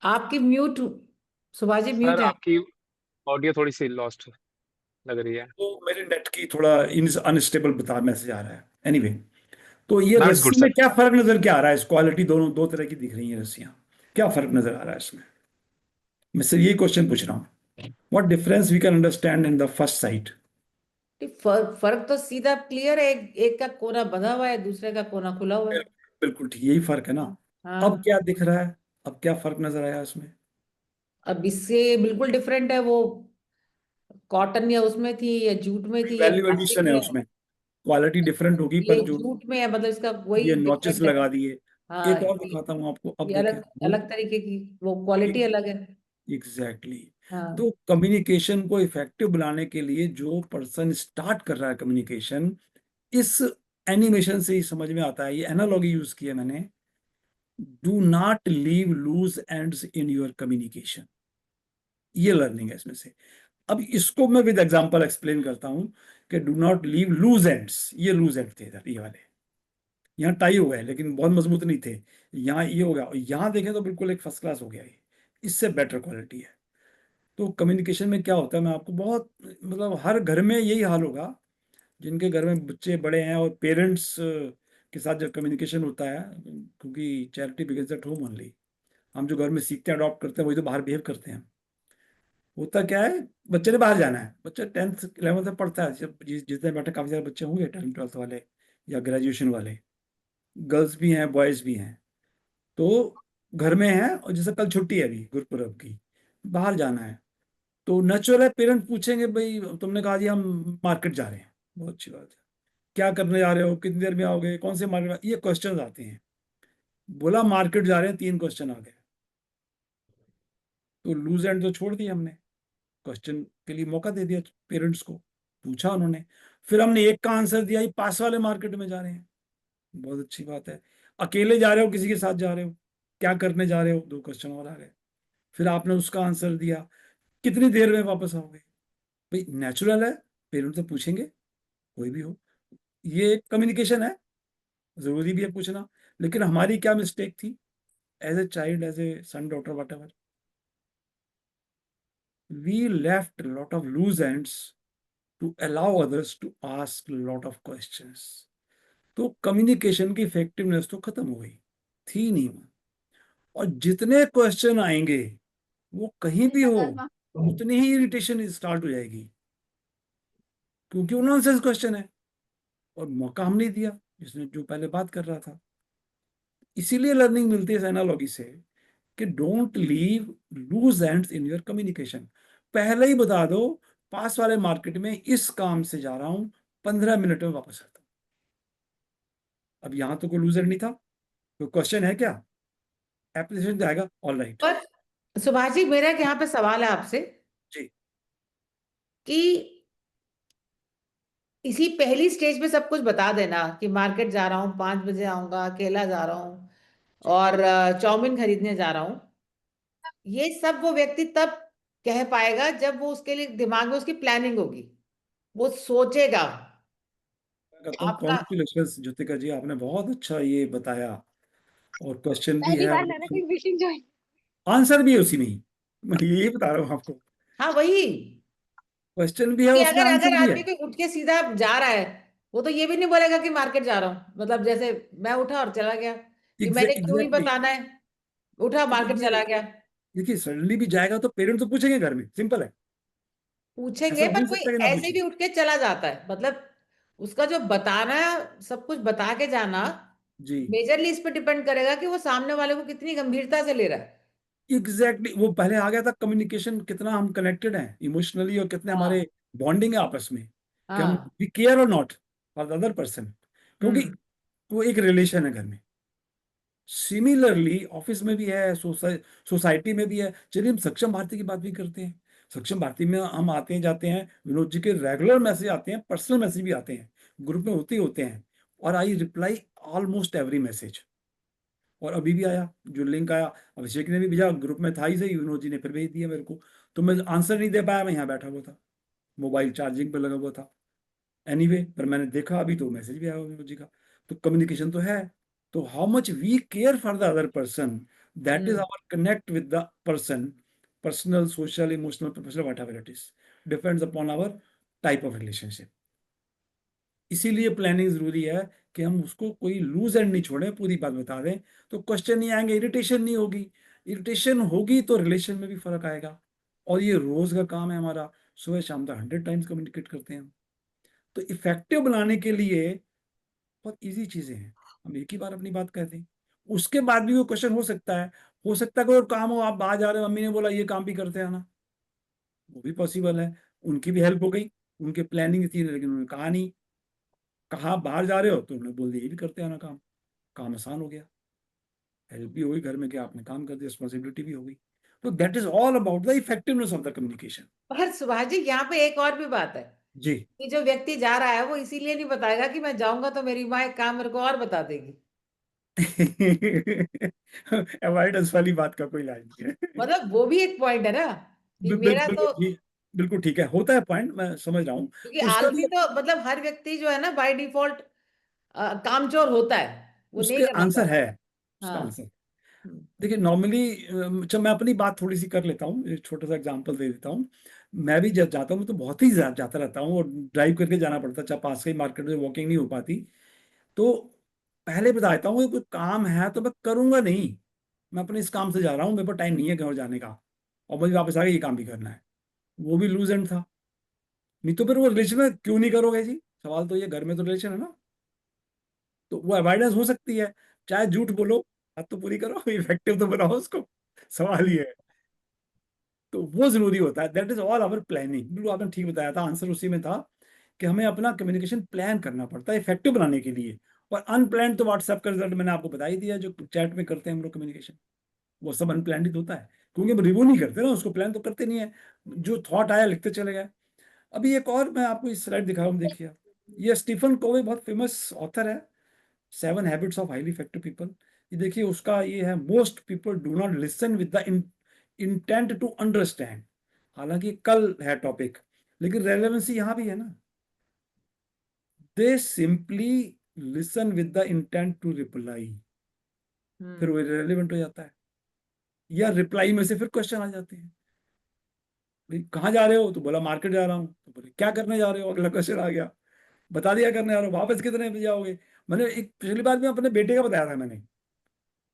आपकी mute, Subhash ji mute sir है। आपकी ऑडियो थोड़ी सी लॉस्ट लग रही है। तो मेरे नेट की थोड़ा अनस्टेबल बता मैसेज आ रहा है। एनीवे, तो ये दैट्स गुड रस्सी में सर। क्या फर्क नजर क्या आ रहा है? इस क्वालिटी दोनों दो तरह की दिख रही है रस्सियां, क्या फर्क नजर आ रहा है इसमें? मैं सिर्फ यही क्वेश्चन पूछ रहा हूँ। What difference we can understand in the first sight? फर्क तो सीधा क्लियर है, एक का कोना बंधा हुआ है, दूसरे का कोना खुला हुआ है। बिल्कुल ठीक, यही फर्क है ना। अब हाँ, क्या दिख रहा है? अब क्या फर्क नजर आया इसमें? अब इससे बिल्कुल डिफरेंट है, वो कॉटन या उसमें थी या जूट में थी या वैल्यू प्लास्टिक एडिशन है में है, उसमें, क्वालिटी डिफरेंट होगी, ये पर जो जूट में है, मतलब इसका वही ये नॉचेस डिफरेंट है। लगा दिए। हाँ, एक और दिखाता हूँ आपको, अब ये देखें अलग अलग तरीके की, वो क्वालिटी अलग है। एग्जैक्टली। हाँ, तो कम्युनिकेशन को इफेक्टिव बनाने के लिए जो पर्सन स्टार्ट कर रहा है कम्युनिकेशन, इस एनिमेशन से ही समझ में आता है। ये एनालॉगी यूज की है मैंने। Do not leave loose ends in your communication, ये लर्निंग है इसमें से। अब इसको मैं विद एग्जांपल एक्सप्लेन करता हूं कि do not leave loose ends. ये लूज एंड थे इधर, ये वाले यहाँ टाई हो गए लेकिन बहुत मजबूत नहीं थे। यहाँ ये हो गया, और यहाँ देखें तो बिल्कुल एक फर्स्ट क्लास हो गया। ये इससे बेटर क्वालिटी है। तो कम्युनिकेशन में क्या होता है, मैं आपको बहुत, मतलब हर घर में यही हाल होगा जिनके घर में बच्चे बड़े हैं, और पेरेंट्स के साथ जब कम्युनिकेशन होता है, क्योंकि charity begins at home only. हम जो घर में सीखते हैं, अडॉप्ट करते हैं, वही तो बाहर बिहेव करते हैं। होता क्या है, बच्चे ने बाहर जाना है, बच्चा 10th 11th में पढ़ता है, जब जितने बैठे काफी सारे बच्चे होंगे 10th 12th वाले या ग्रेजुएशन वाले, गर्ल्स भी हैं बॉयज भी हैं। तो घर में है, और जैसे कल छुट्टी है अभी गुरुपुरब की, बाहर जाना है, तो नेचुरल है पेरेंट्स पूछेंगे, भाई तुमने कहा जी हम मार्केट जा रहे हैं, बहुत अच्छी बात है, क्या करने जा रहे हो, कितनी देर में आओगे, कौन से मार्केट, ये क्वेश्चन आते हैं। बोला मार्केट जा रहे हैं, 3 क्वेश्चन आ गए। तो लूज एंड तो छोड़ दिया हमने, क्वेश्चन के लिए मौका दे दिया पेरेंट्स को, पूछा उन्होंने, फिर हमने एक का आंसर दिया, ये पास वाले मार्केट में जा रहे हैं, बहुत अच्छी बात है। अकेले जा रहे हो, किसी के साथ जा रहे हो, क्या करने जा रहे हो, 2 क्वेश्चन और आ गए। फिर आपने उसका आंसर दिया, कितनी देर में वापस आओगे। भाई नेचुरल है, पेरेंट्स तो पूछेंगे, कोई भी हो, ये कम्युनिकेशन है, जरूरी भी है पूछना। लेकिन हमारी क्या मिस्टेक थी, as a child, as a son daughter whatever, we left lot of loose ends to allow others to ask lot of questions. तो कम्युनिकेशन की इफेक्टिवनेस तो खत्म हो गई, थी नहीं वो। और जितने क्वेश्चन आएंगे, वो कहीं भी हो, उतनी ही इरिटेशन स्टार्ट हो जाएगी, क्योंकि वो नॉनसेंस क्वेश्चन है, और मौका हम नहीं दिया जिसने जो पहले बात कर रहा था। इसीलिए लर्निंग मिलती है इस एनालॉजी से, कि don't leave loose ends in your communication. पहले ही बता दो, पास वाले मार्केट में इस काम से जा रहा हूं, 15 मिनट में वापस आता हूं। अब यहां तो कोई लूज एंड नहीं था, तो क्वेश्चन है क्या, एप्लीकेशन जाएगा, ऑल राइट। पर सुभाष जी मेरा एक यहाँ पे सवाल है आपसे जी कि इसी पहली स्टेज पे सब कुछ बता देना कि मार्केट जा रहा हूँ, 5 बजे आऊंगा, अकेला जा रहा हूँ और चाउमीन खरीदने जा रहा हूँ, ये सब वो व्यक्ति तब कह पाएगा जब वो उसके लिए दिमाग में उसकी प्लानिंग होगी, वो सोचेगा। मैं कहता हूँ आपका कॉन्ग्रेचुलेशन ज्योतिका जी, आपने बहुत अच्छा ये बताया, और क्वेश्चन भी पहली है, बार मैंने कोई विशिंग ज्वाइन। आंसर भी है उसी में ही। मैं यही बता रहा हूँ आपको, हाँ वही, क्वेश्चन भी है कि उसमें, अगर अगर आंसर भी है। आदमी कोई उठ के सीधा जा रहा है, वो तो ये भी नहीं बोलेगा कि मार्केट जा रहा हूँ, मतलब जैसे मैं उठा और चला गया, कि मैंने क्यों नहीं एग्जैक्टली। बताना है, उठा तो मार्केट ये चला गया। देखिए, सडनली भी जाएगा तो पेरेंट्स तो पूछेंगे घर में, सिंपल है। ऐसा पूछेंगे, हो पर नहीं कोई सकता कि ना ऐसे पूछे। भी उठ के चला जाता है, मतलब उसका जो बताना, सब कुछ बता के जाना, जी मेजरली इस पे डिपेंड करेगा कि वो सामने वाले को कितनी गंभीरता से ले रहा है। वो पहले आ गया था, कम्युनिकेशन कितना हम कनेक्टेड हैं इमोशनली, और कितने हमारे हाँ, बॉन्डिंग है आपस में, कि हम हाँ। वी केयर और not for the other person, क्योंकि हम्म। वो एक रिलेशन है घर में। सिमिलरली ऑफिस में भी है, सोसाइटी में भी है। चलिए हम सक्षम भारती की बात भी करते हैं। सक्षम भारती में हम आते हैं जाते हैं, विनोद जी के रेगुलर मैसेज आते हैं, पर्सनल मैसेज भी आते हैं, ग्रुप में होते ही होते हैं, और I reply almost every message. और अभी भी आया जो लिंक आया, अभिषेक ने भी भेजा, ग्रुप में था ही सही, विनोद जी ने फिर भेज दिया मेरे को, तो मैं आंसर नहीं दे पाया, मैं यहाँ बैठा हुआ था, मोबाइल चार्जिंग पे लगा हुआ था। एनीवे पर मैंने देखा अभी तो मैसेज भी आया विनोद जी का। तो कम्युनिकेशन तो है। तो how much we care for the other person, that is our connect with the person, personal, social, emotional, professional, whatever it is, depends upon our type of relationship. इसीलिए planning जरूरी है कि हम उसको कोई लूज एंड नहीं छोड़ें, पूरी बात बता दें, तो क्वेश्चन नहीं आएंगे, इरिटेशन नहीं होगी। इरिटेशन होगी तो रिलेशन में भी फर्क आएगा। और ये रोज का काम है हमारा, सुबह शाम तक 100 टाइम्स कम्युनिकेट करते हैं हम। तो इफेक्टिव बनाने के लिए बहुत इजी चीजें हैं, हम एक ही बार अपनी बात कहते हैं, उसके बाद भी वो क्वेश्चन हो सकता है। हो सकता है कोई और काम हो, आप बाहर जा रहे हो, मम्मी ने बोला ये काम भी करते हैं ना, वो भी पॉसिबल है। उनकी भी हेल्प हो गई, उनके प्लानिंग थी लेकिन उन्होंने कहा नहीं, कहा बाहर जा रहे हो तो उन्होंने बोल दिया ये भी करते हैं ना काम, काम आसान हो गया, हेल्प भी हुई घर में, क्या आपने काम कर दिया, रिस्पॉन्सिबिलिटी भी हो गई। तो that is all about the effectiveness of the communication. पर सुभाष जी यहाँ पे एक और भी बात है जी। कि जो व्यक्ति जा रहा है वो इसीलिए नहीं बताएगा कि मैं जाऊंगा तो मेरी माँ एक काम मेरे को और बता देगी। अवॉइडेंस वाली बात का कोई इलाज नहीं है। मतलब वो भी एक पॉइंट है ना कि मेरा बिल्कुल तो, ठीक, बिल्कुल ठीक है, होता है पॉइंट, मैं समझ रहा हूँ। क्योंकि उसका आलसी तो मतलब हर व्यक्ति जो है ना बाय डिफॉल्ट कामचोर होता है, वो नहीं उसके करना आंसर चाहता। है, उसका हाँ। आंसर। देखिए नॉर्मली, जब मैं अपनी बात थोड़ी सी कर लेता हूँ, एक छोटा सा एग्जांपल दे देता हूँ। मैं भी जब जाता हूँ तो बहुत ही जाता रहता हूँ, और ड्राइव करके जाना पड़ता है, चाहे पास के मार्केट में वॉकिंग नहीं हो पाती। तो पहले बता देता हूँ, कोई काम है तो मैं करूंगा नहीं, मैं अपने इस काम से जा रहा हूँ, मेरे पास टाइम नहीं है कहीं और जाने का, और मुझे वापस आके ये काम भी करना है। वो भी लूज एंड था। नहीं तो फिर वो रिलेशन में क्यों नहीं करोगे जी, सवाल तो ये, घर में तो रिलेशन है ना। तो वो अवॉइडेंस हो सकती है, चाहे झूठ बोलो, बात तो पूरी करो, इफेक्टिव तो बनाओ उसको, सवाल ये है। तो वो जरूरी होता है, that is all our planning. बिल्कुल आपने ठीक बताया था, आंसर उसी में था कि हमें अपना कम्युनिकेशन प्लान करना पड़ता है इफेक्टिव बनाने के लिए। और अनप्लान तो व्हाट्सएप का रिजल्ट मैंने आपको बता ही दिया, जो चैट में करते हैं हम लोग कम्युनिकेशन, वो सब अनप्लान ही होता है, क्योंकि हम रिव्यू नहीं करते ना उसको, प्लान तो करते नहीं है, जो थॉट आया लिखते चले गए। अभी एक और मैं आपको इस स्लाइड दिखा रहा हूँ, देखिए, ये स्टीफन कोवे बहुत फेमस ऑथर है, 7 habits of highly effective people. ये देखिए उसका ये है, most people do not listen with the intent to understand. हालांकि कल है टॉपिक, लेकिन रेलेवेंसी यहां भी है ना, they simply listen with the intent to reply, फिर वो रेलेवेंट हो जाता है। या रिप्लाई में से फिर क्वेश्चन आ जाते हैं, भाई कहाँ जा रहे हो, तो बोला मार्केट जा रहा हूँ, तो बोले क्या करने जा रहे हो, अगला क्वेश्चन आ गया, बता दिया करने जा रहे हो, वापस कितने बजे जाओगे। मैंने एक पिछली बार में अपने बेटे का बताया था मैंने,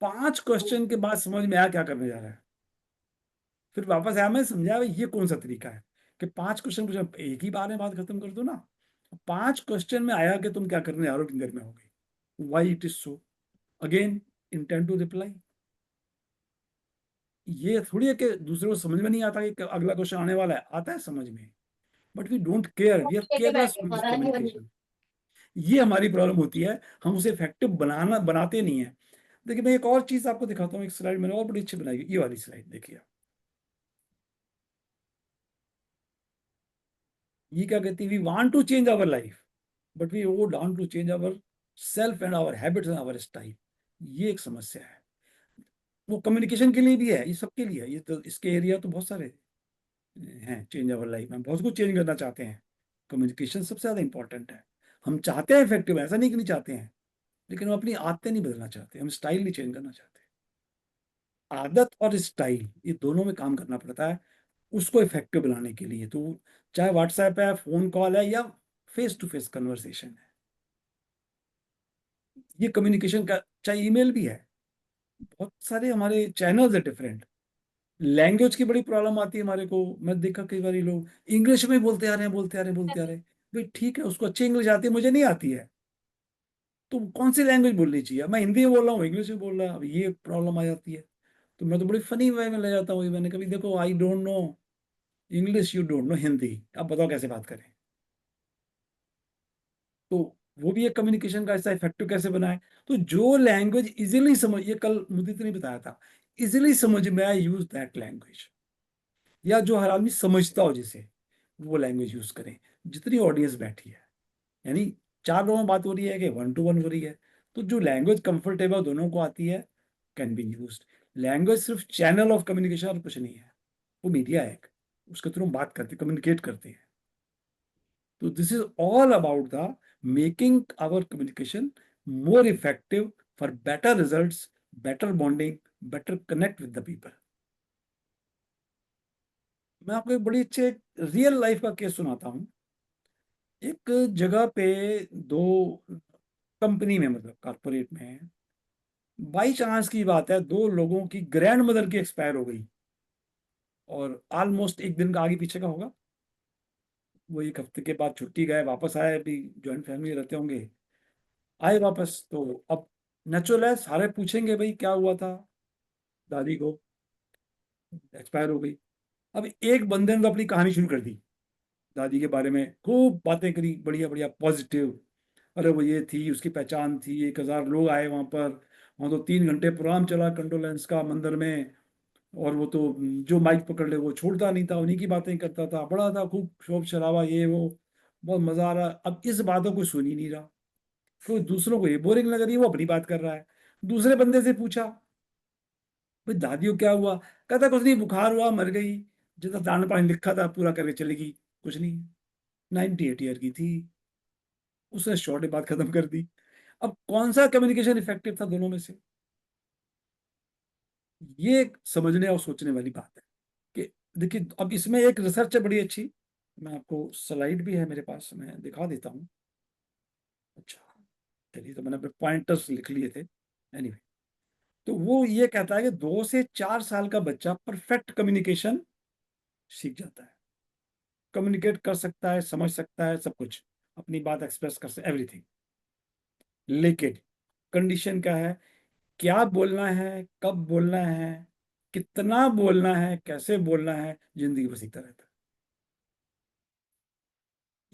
5 क्वेश्चन के बाद समझ में आया क्या करने जा रहा है, फिर वापस आया, मैं समझाया भाई ये कौन सा तरीका है कि 5 क्वेश्चन पूछा, एक ही बार में बात खत्म कर दो ना। 5 क्वेश्चन में आया कि तुम क्या करने जा रहे हो, किधर में होगे, why it is so, again intent to reply. ये थोड़ी है कि दूसरे को समझ में नहीं आता कि अगला क्वेश्चन आने वाला है, आता है समझ में, but we don't care, we are careless with communication. ये हमारी प्रॉब्लम होती है, हम उसे इफेक्टिव बनाते नहीं है। देखिए मैं एक और चीज आपको दिखाता हूँ, एक स्लाइड मैंने और बड़ी अच्छी बनाई, ये वाली स्लाइड देखिए। ये क्या कहती है, we want to change our life but we vow down to change our self and our habits and our style. ये एक समस्या है, वो कम्युनिकेशन के लिए भी है, ये सबके लिए है, ये तो इसके एरिया तो बहुत सारे हैं, चेंज आवर लाइफ में बहुत कुछ चेंज करना चाहते हैं, कम्युनिकेशन सबसे ज्यादा इंपॉर्टेंट है। हम चाहते हैं इफेक्टिव, ऐसा नहीं कि नहीं चाहते हैं, लेकिन हम अपनी आदतें नहीं बदलना चाहते, हम स्टाइल नहीं चेंज करना चाहते। आदत और स्टाइल ये दोनों में काम करना पड़ता है उसको इफेक्टिव बनाने के लिए। तो चाहे व्हाट्सएप है, फोन कॉल है, या फेस टू फेस कन्वर्सेशन है, ये कम्युनिकेशन का, चाहे ईमेल भी है, बहुत सारे हमारे चैनल्स है डिफरेंट। लैंग्वेज की बड़ी प्रॉब्लम आती है हमारे को, मैं देखा कई बार लोग इंग्लिश में बोलते आ रहे हैं, बोलते आ रहे हैं, बोलते आ रहे हैं। भाई ठीक है, उसको अच्छी इंग्लिश आती है, मुझे नहीं आती है, तो कौन सी लैंग्वेज बोलनी चाहिए, मैं हिंदी में बोल रहा हूँ, इंग्लिश में बोल रहा है, अब ये प्रॉब्लम आ जाती है। तो मैं तो बड़ी फनी वे में ले जाता हूँ, मैंने कभी देखो, I don't know English, you don't know Hindi, अब बताओ कैसे बात करें। तो वो भी एक कम्युनिकेशन का ऐसा इफेक्टिव कैसे बनाए। तो जो लैंग्वेज इजीली समझ, ये कल मुदित ने बताया था, इजीली समझ में आए, यूज दैट लैंग्वेज, या जो हर आदमी समझता हो जिसे, वो लैंग्वेज यूज करें। जितनी ऑडियंस बैठी है, यानी 4 लोगों में बात हो रही है कि 1 to 1 हो रही है, तो जो लैंग्वेज कंफर्टेबल दोनों को आती है कैन बी यूज्ड। लैंग्वेज सिर्फ चैनल ऑफ कम्युनिकेशन और कुछ नहीं है, वो मीडिया है एक, उसके थ्रू हम बात करते, कम्युनिकेट करते हैं। तो this is all about the making our communication more effective for better results, better bonding, better connect with the people. मैं आपको एक बड़ी अच्छे रियल लाइफ का केस सुनाता हूँ। एक जगह पे दो कंपनी में, मतलब कॉर्पोरेट में, बाई चांस की बात है, 2 लोगों की ग्रैंड मदर की एक्सपायर हो गई, और ऑलमोस्ट एक दिन का आगे पीछे का होगा। वो 1 हफ्ते के बाद छुट्टी गए, वापस आए, अभी जॉइंट फैमिली रहते होंगे, आए वापस, तो अब नेचुरल है, सारे पूछेंगे भाई क्या हुआ था, दादी को एक्सपायर हो गई। अब एक बंदे ने तो अपनी कहानी शुरू कर दी, दादी के बारे में खूब बातें करी, बढ़िया बढ़िया पॉजिटिव। अरे वो ये थी, उसकी पहचान थी, 1000 लोग आए वहां पर, वहां तो 3 घंटे प्रोग्राम चला कंडोलेंस का मंदिर में, और वो तो जो माइक पकड़ ले वो छोड़ता नहीं था, उन्हीं की बातें करता था, बड़ा था, खूब शोर शराबा, ये वो, बहुत मजा आ रहा। अब इस बातों को सुन ही नहीं रहा, तो दूसरों को ये बोरिंग लग रही है, वो अपनी बात कर रहा है। दूसरे बंदे से पूछा, भाई दादी को क्या हुआ? कहता कुछ नहीं, बुखार हुआ, मर गई, जितना दाना पानी लिखा था पूरा करके चलेगी, कुछ नहीं, 98 ईयर की थी। उसने शॉर्ट बात खत्म कर दी। अब कौन सा कम्युनिकेशन इफेक्टिव था दोनों में से? ये एक समझने और सोचने वाली बात है कि देखिए, अब इसमें एक रिसर्च है बड़ी अच्छी, मैं आपको स्लाइड भी है मेरे पास, मैं दिखा देता हूँ। अच्छा, चलिए, तो मैंने अपने पॉइंटर्स लिख लिए थे। एनीवे, तो वो ये कहता है कि 2 से 4 साल का बच्चा परफेक्ट कम्युनिकेशन सीख जाता है, कम्युनिकेट कर सकता है, समझ सकता है, सब कुछ अपनी बात एक्सप्रेस कर सकता है, एवरीथिंग। लेकिन कंडीशन क्या है? क्या बोलना है, कब बोलना है, कितना बोलना है, कैसे बोलना है, जिंदगी भर सीखता रहता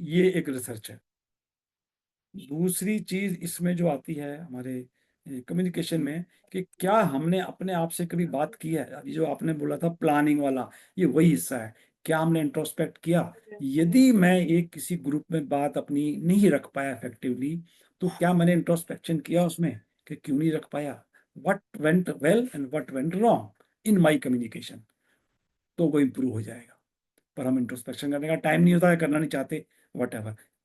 है। ये एक रिसर्च है। दूसरी चीज इसमें जो आती है हमारे कम्युनिकेशन में, कि क्या हमने अपने आप से कभी बात की है? अभी जो आपने बोला था प्लानिंग वाला, ये वही हिस्सा है। क्या हमने इंट्रोस्पेक्ट किया? यदि मैं एक किसी ग्रुप में बात अपनी नहीं रख पाया इफेक्टिवली, तो क्या मैंने इंट्रोस्पेक्शन किया उसमें कि क्यों नहीं रख पाया, what went well and what went wrong in my communication, तो वो इंप्रूव हो जाएगा। पर हम इंट्रोस्पेक्शन करने का टाइम नहीं होता है, करना नहीं चाहते, वट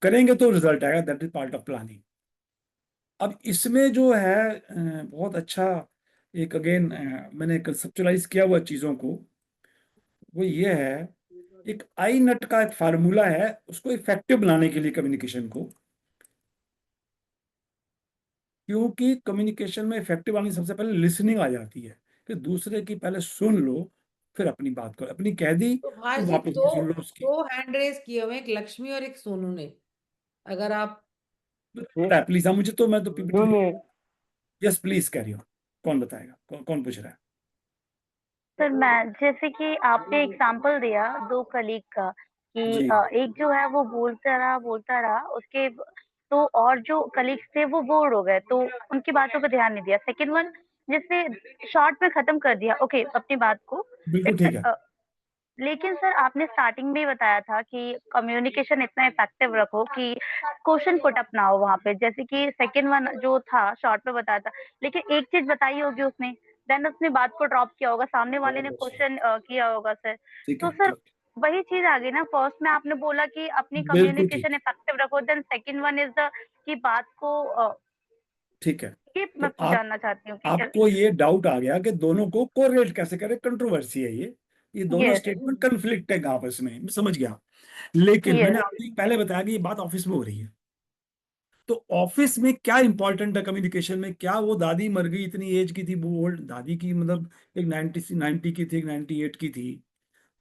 करेंगे तो रिजल्ट आएगा, that is part of planning. अब इसमें जो है बहुत अच्छा एक अगेन मैंने कंसेप्चुलाइज किया हुआ चीज़ों को, वो ये है, एक आई नट का एक फार्मूला है उसको इफेक्टिव बनाने के लिए कम्युनिकेशन को। क्योंकि कम्युनिकेशन में इफेक्टिव आने सबसे पहले लिसनिंग आ जाती है, कि दूसरे की पहले सुन लो, फिर अपनी बात करो, अपनी कह दी तो तो भाई जी, वापस भी सुन लो उसकी। 2 हैंड रेस किए हुए, एक लक्ष्मी और एक सोनू ने, अगर आप प्लीज, हाँ, मुझे तो, मैं तो 2 PPT, minute. Yes please carry on. कौन बताएगा, कौन पूछ रहा है? सर मैं, जैसे कि आपने एग्जांपल दिया 2 कलीग का कि जी, एक जो है वो बोलता रहा उसके तो और जो कलीग्स थे वो बोर हो गए तो उनकी बातों पर ध्यान नहीं दिया। सेकंड वन जिसने शॉर्ट में खत्म कर दिया ओके अपनी बात को। बिल्कुल ठीक है। इट्स लेकिन सर आपने स्टार्टिंग में ही बताया था कि कम्युनिकेशन इतना इफेक्टिव रखो कि क्वेश्चन पुट अप ना हो वहां पे, जैसे कि सेकंड वन जो था शॉर्ट में बताया था, लेकिन एक चीज बताई होगी उसने, देन उसने बात को ड्रॉप किया होगा, सामने वाले ने बहुत अच्छा, क्वेश्चन किया होगा सर। ठीक तो है, सर ठीक, वही चीज आ गई ना, फर्स्ट में आपने बोला कि अपनी बिल्कुल कम्युनिकेशन ठीक, इफेक्टिव रखो, then second one is the कि बात को ठीक है। ये तो मैं जानना चाहती हूँ कि आपको ये डाउट आ गया कि दोनों को कोरिलेट कैसे करें, कंट्रोवर्सी है ये दोनों यस स्टेटमेंट कन्फ्लिक्ट है आपस में, मैं समझ गया। लेकिन मैंने यस आपको पहले बताया कि ये बात ऑफिस में हो रही है, तो ऑफिस में क्या इंपॉर्टेंट है कम्युनिकेशन में? क्या वो दादी मर गई, इतनी एज की थी, वो ओल्ड दादी की, मतलब एक 90 की थी, एक 98 की थी,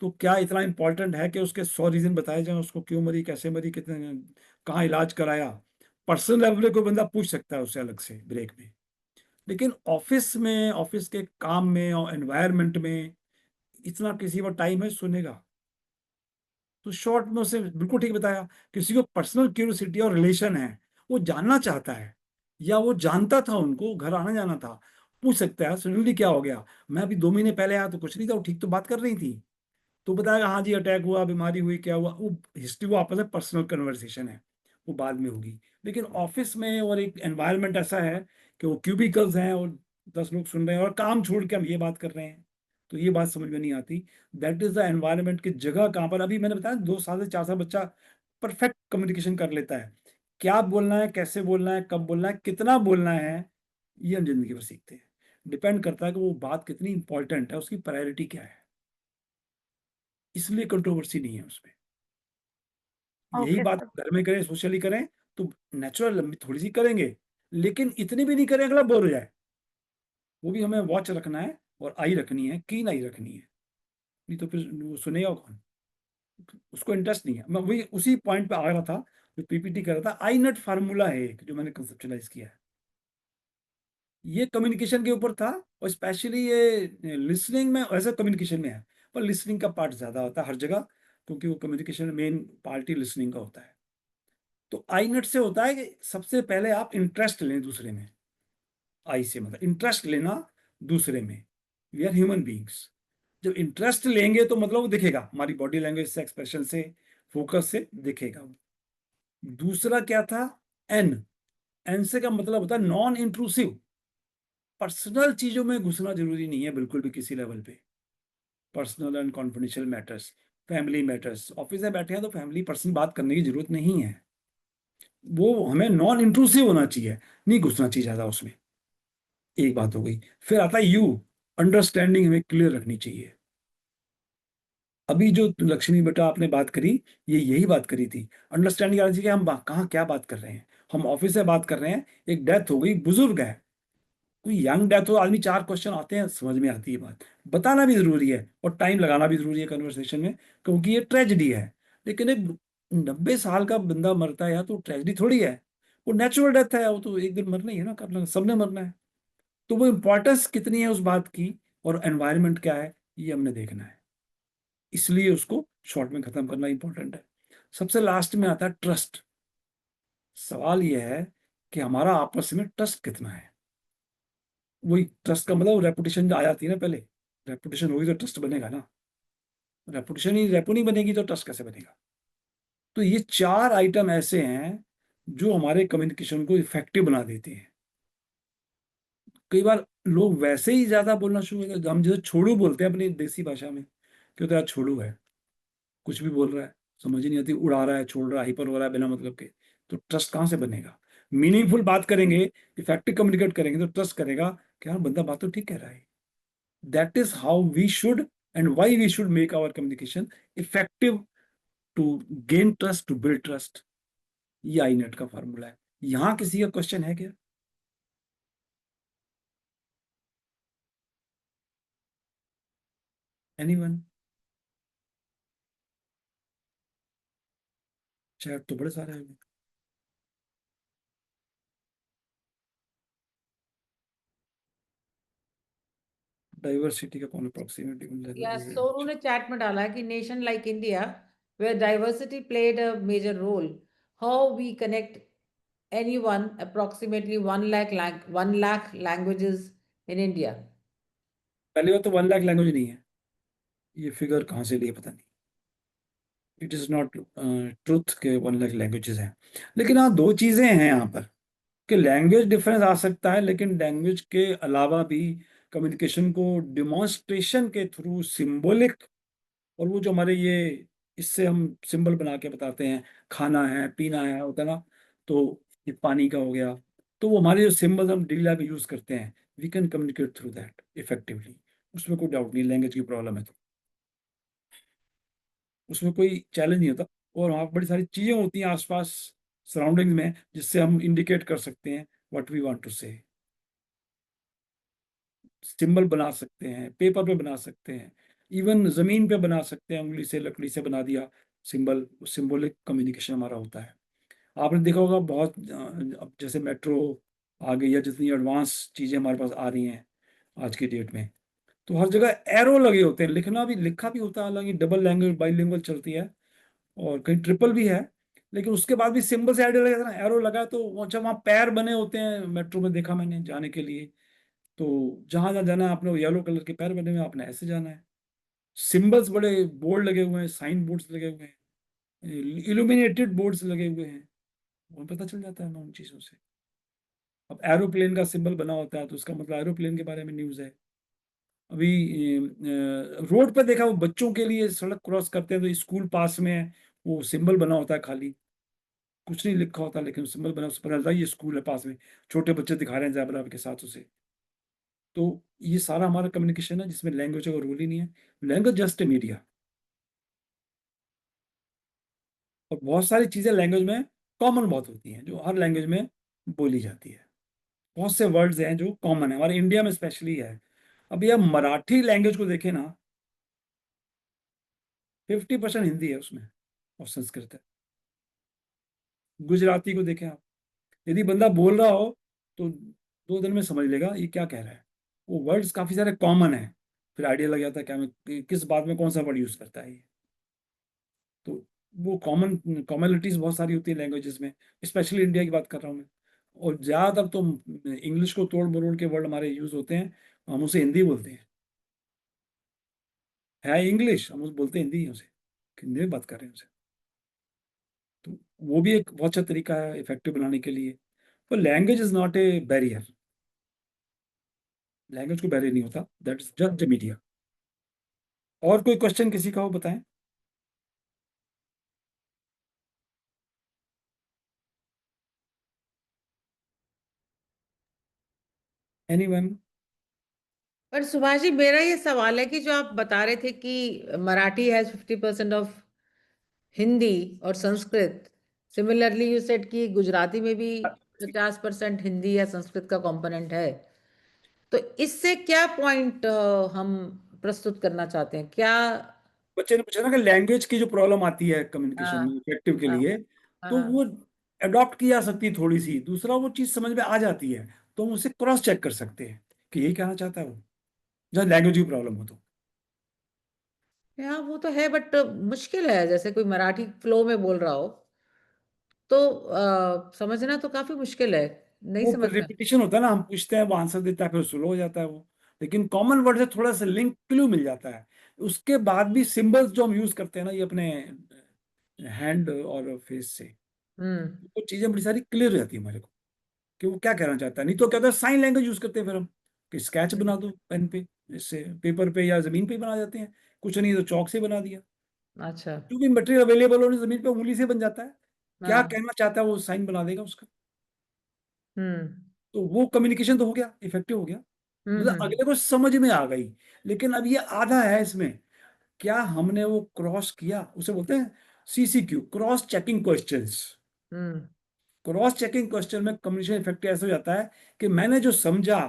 तो क्या इतना इंपॉर्टेंट है कि उसके 100 रीजन बताए जाएं, उसको क्यों मरी, कैसे मरी, कितने, कहाँ इलाज कराया? पर्सनल लेवल पे कोई बंदा पूछ सकता है उससे अलग से ब्रेक में, लेकिन ऑफिस में, ऑफिस के काम में और एनवायरनमेंट में इतना किसी को टाइम है सुनेगा? तो शॉर्ट में उसे बिल्कुल ठीक बताया। किसी को पर्सनल क्यूरियोसिटी और रिलेशन है, वो जानना चाहता है या वो जानता था, उनको घर आना जाना था, पूछ सकता है सडनली क्या हो गया, मैं अभी 2 महीने पहले आया तो कुछ नहीं था, वो ठीक तो बात कर रही थी, तो बताएगा हाँ जी अटैक हुआ, बीमारी हुई, क्या हुआ, वो हिस्ट्री, वो आपस में पर्सनल कन्वर्सेशन है, वो बाद में होगी। लेकिन ऑफिस में और एक एनवायरनमेंट ऐसा है कि वो क्यूबिकल्स हैं और 10 लोग सुन रहे हैं और काम छोड़ के हम ये बात कर रहे हैं, तो ये बात समझ में नहीं आती। दैट इज द एनवायरनमेंट की जगह कहाँ पर। अभी मैंने बताया 2 साल से 4 साल बच्चा परफेक्ट कम्युनिकेशन कर लेता है, क्या बोलना है, कैसे बोलना है, कब बोलना है, कितना बोलना है, ये हम जिंदगी भर सीखते हैं। डिपेंड करता है कि वो बात कितनी इंपॉर्टेंट है, उसकी प्रायोरिटी क्या है, इसलिए कंट्रोवर्सी नहीं है उसमें। यही ओके बात सर। घर में करें, सोशली करें, तो नेचुरल लंबी थोड़ी सी करेंगे, लेकिन इतनी भी नहीं करें अगला बोर हो जाए। वो भी हमें वॉच रखना है और आई रखनी है, कीन आई रखनी है, नहीं तो फिर वो सुनेगा कौन, उसको इंटरेस्ट नहीं है। मैं वही उसी पॉइंट पे आ रहा था, जो पीपीटी कर रहा था। आई नेट फार्मूला है एक, जो मैंने कंसेप्चुलाइज किया है, ये कम्युनिकेशन के ऊपर था, और स्पेशली ये लिसनिंग में ऐसा कम्युनिकेशन में है, पर लिसनिंग का पार्ट ज्यादा होता है हर जगह, क्योंकि वो कम्युनिकेशन में मेन पार्ट ही लिसनिंग का होता है। तो आई नेट से होता है कि सबसे पहले आप इंटरेस्ट लें दूसरे में, आई से मतलब इंटरेस्ट लेना दूसरे में, वी आर ह्यूमन बींग्स। जब इंटरेस्ट लेंगे तो मतलब वो दिखेगा हमारी बॉडी लैंग्वेज से, एक्सप्रेशन से, फोकस से दिखेगा वो। दूसरा क्या था, एन, एन से का मतलब होता है नॉन इंट्रूसिव। पर्सनल चीजों में घुसना जरूरी नहीं है बिल्कुल भी किसी लेवल पे, personal and confidential matters, family matters, office में बैठे हैं तो फैमिली पर्सन बात करने की जरूरत नहीं है, वो हमें नॉन इंट्रूसिव होना चाहिए, नहीं घुसना चाहिए ज्यादा उसमें। एक बात हो गई। फिर आता है यू, अंडरस्टैंडिंग हमें क्लियर रखनी चाहिए। अभी जो लक्ष्मी बेटा आपने बात करी, ये यही बात करी थी, अंडरस्टैंडिंग आनी चाहिए कि हम कहाँ क्या बात कर रहे हैं। हम ऑफिस से बात कर रहे हैं, एक डेथ हो गई, बुजुर्ग है, कोई यंग डेथ हो, आदमी 4 क्वेश्चन आते हैं, समझ में आती है बात, बताना भी जरूरी है और टाइम लगाना भी जरूरी है कन्वर्सेशन में, क्योंकि ये ट्रेजिडी है। लेकिन एक 90 साल का बंदा मरता है या तो ट्रेजिडी थोड़ी है, वो नेचुरल डेथ है, वो तो एक दिन मरना ही है ना, करना सबने मरना है। तो वो इंपॉर्टेंस कितनी है उस बात की, और एनवायरनमेंट क्या है, ये हमने देखना है, इसलिए उसको शॉर्ट में खत्म करना इंपॉर्टेंट है। सबसे लास्ट में आता है ट्रस्ट। सवाल यह है कि हमारा आपस में ट्रस्ट कितना है। वही ट्रस्ट का मतलब रेपुटेशन आ जाती है ना, पहले रेपुटेशन होगी तो ट्रस्ट बनेगा ना, रेपुटेशन ही रेपो नहीं बनेगी तो ट्रस्ट कैसे बनेगा। तो ये 4 आइटम ऐसे हैं जो हमारे कम्युनिकेशन को इफेक्टिव बना देते हैं। कई बार लोग वैसे ही ज्यादा बोलना शुरू कर देते हैं, हम जैसे छोड़ू बोलते हैं अपनी देसी भाषा में, क्यों तो यार छोड़ू है, कुछ भी बोल रहा है, समझ ही नहीं आती, उड़ा रहा है, छोड़ रहा है, हाइपर हो रहा है बिना मतलब के, तो ट्रस्ट कहाँ से बनेगा। मीनिंगफुल बात करेंगे, इफेक्टिव कम्युनिकेट करेंगे तो ट्रस्ट करेगा कि हाँ बंदा बात तो ठीक कह रहा है। That is how we should and why we should make our communication effective, to gain trust, to build trust. ये आई नेट का फॉर्मूला है। यहाँ किसी का क्वेश्चन है क्या? एनीवन? चैट तो बड़े सारे हैं। डाइवर्सिटी का कौन अप्रोक्सीमेटली या सोनू ने चैट में डाला है कि nation like India where diversity played a major role, how we connect anyone approximately 1 lakh languages in India. पहली बात तो 1 लाख लैंग्वेज नहीं है, ये फिगर कहाँ से लिए पता नहीं। इट इज नॉट ट्रुथ के 1 लाख लैंग्वेजेस हैं। लेकिन हाँ 2 चीजें हैं यहाँ पर, कि लैंग्वेज डिफरेंस आ सकता है, लेकिन लैंग्वेज के अलावा भी कम्युनिकेशन को डिमॉन्स्ट्रेशन के थ्रू, सिंबॉलिक, और वो जो हमारे ये, इससे हम सिंबल बना के बताते हैं, खाना है पीना है होता है ना, तो ये पानी का हो गया, तो वो हमारे जो सिंबल हम डेली लाइफ में यूज करते हैं, we can communicate through that effectively. उसमें कोई डाउट नहीं, लैंग्वेज की प्रॉब्लम है तो उसमें कोई चैलेंज नहीं होता। और वहाँ बड़ी सारी चीजें होती हैं आसपास, सराउंडिंग में, जिससे हम इंडिकेट कर सकते हैं व्हाट वी वांट टू से। सिंबल बना सकते हैं, पेपर पे बना सकते हैं, इवन जमीन पे बना सकते हैं, उंगली से लकड़ी से बना दिया सिंबल, सिंबॉलिक कम्युनिकेशन हमारा होता है। आपने देखा होगा बहुत अब जैसे मेट्रो आ गई है, जितनी एडवांस चीजें हमारे पास आ रही हैं आज की डेट में, तो हर जगह एरो लगे होते हैं, लिखना भी लिखा भी होता है, हालांकि डबल लैंग्वेज बाइलिंगुअल चलती है और कहीं ट्रिपल भी है, लेकिन उसके बाद भी सिंबल से आइडिया लगा था ना, एरो लगा तो अच्छा वहाँ पैर बने होते हैं, मेट्रो में देखा मैंने जाने के लिए। तो जहां जहां जाना है आपने, येलो कलर के पैर बने हुए हैं, आपने ऐसे जाना है। सिंबल्स बड़े बोर्ड लगे हुए हैं, साइन बोर्ड्स लगे हुए हैं, इल्यूमिनेटेड बोर्ड्स लगे हुए हैं, वो पता चल जाता है ना उन चीजों से। अब एरोप्लेन का सिंबल बना होता है तो उसका मतलब एरोप्लेन के बारे में न्यूज है। अभी रोड पर देखा, वो बच्चों के लिए सड़क क्रॉस करते हैं तो स्कूल पास में है, वो सिंबल बना होता है, खाली कुछ नहीं लिखा होता, लेकिन सिंबल बना, उससे पता चलता है ये स्कूल है पास में, छोटे बच्चे दिखा रहे हैं ज़ेब्रा के साथ उसे। तो ये सारा हमारा कम्युनिकेशन है जिसमें लैंग्वेज का रोल ही नहीं है। Language just a media. और बहुत सारी चीजें लैंग्वेज में कॉमन बहुत होती हैं जो हर लैंग्वेज में बोली जाती है। बहुत से वर्ड्स हैं जो कॉमन है, हमारे इंडिया में स्पेशली है। अभी आप मराठी लैंग्वेज को देखें ना, 50% हिंदी है उसमें और संस्कृत है। गुजराती को देखें आप, यदि बंदा बोल रहा हो तो 2 दिन में समझ लेगा ये क्या कह रहा है। वो वर्ड्स काफी सारे कॉमन है, फिर आइडिया लग जाता है क्या मैं किस बात में कौन सा वर्ड यूज करता है ये। तो वो कॉमनलिटीज बहुत सारी होती है लैंग्वेजेस में, स्पेशली इंडिया की बात कर रहा हूँ मैं। और ज्यादातर तो इंग्लिश को तोड़ मरोड़ के वर्ड हमारे यूज होते हैं, हम उसे हिंदी बोलते हैं। है इंग्लिश, हम उसे बोलते हैं हिंदी ही उसे, हिंदी में बात कर रहे हैं उसे। तो वो भी एक बहुत अच्छा तरीका है इफेक्टिव बनाने के लिए। तो language is not a barrier, language को बैरियर नहीं होता, that is just the media. और कोई क्वेश्चन किसी का हो बताएं। एनीवन? पर सुभाष जी, मेरा ये सवाल है कि जो आप बता रहे थे कि मराठी हैज 50% ऑफ हिंदी और संस्कृत, सिमिलरली यू सेड कि गुजराती में भी 50% हिंदी या संस्कृत का कंपोनेंट है। तो इससे क्या पॉइंट हम प्रस्तुत करना चाहते हैं क्या? बच्चे ने पूछा ना कि लैंग्वेज की जो प्रॉब्लम आती है कम्युनिकेशन हाँ में इफेक्टिव के हाँ लिए, तो हाँ। वो अडॉप्ट की जा सकती है थोड़ी सी। दूसरा, वो चीज समझ में आ जाती है तो हम उसे क्रॉस चेक कर सकते हैं कि यही कहना चाहता है वो, जहाँ लैंग्वेज की प्रॉब्लम हो तो। हाँ वो तो है, बट मुश्किल है, जैसे कोई मराठी फ्लो में बोल रहा हो तो समझना तो काफी मुश्किल है, नहीं वो समझ में। रिपीटिशन होता है ना, हम पूछते हैं वो आंसर देता है, फिर स्लो हो जाता है वो। लेकिन कॉमन वर्ड से थोड़ा सा लिंक क्लू मिल जाता है। उसके बाद भी सिंबल्स जो हम यूज करते हैं ना, ये अपने हैंड और फेस से, हम्म वो चीजें बड़ी सारी क्लियर हो जाती है हमारे को कि वो क्या कहना चाहता है। नहीं तो क्या होता है, साइन लैंग्वेज यूज करते हैं फिर हम कि स्केच बना दो पेन पे, इससे पेपर पे या जमीन पे ही बना जाते हैं। कुछ नहीं तो चौक से बना दिया, अच्छा। क्योंकि मटेरियल अवेलेबल होने जमीन पे उंगली से बन जाता है। क्या हाँ। कहना चाहता है वो साइन बना देगा उसका। हम्म तो वो कम्युनिकेशन तो हो गया, इफेक्टिव हो गया, मतलब हम्म। अगले को समझ में आ गई। लेकिन अब ये आधा है इसमें, क्या हमने वो क्रॉस किया, उसे बोलते हैं CCQ, क्रॉस चेकिंग क्वेश्चंस। हम्म। क्रॉस चेकिंग क्वेश्चन में कम्युनिकेशन इफेक्ट ऐसे हो जाता है कि मैंने जो समझा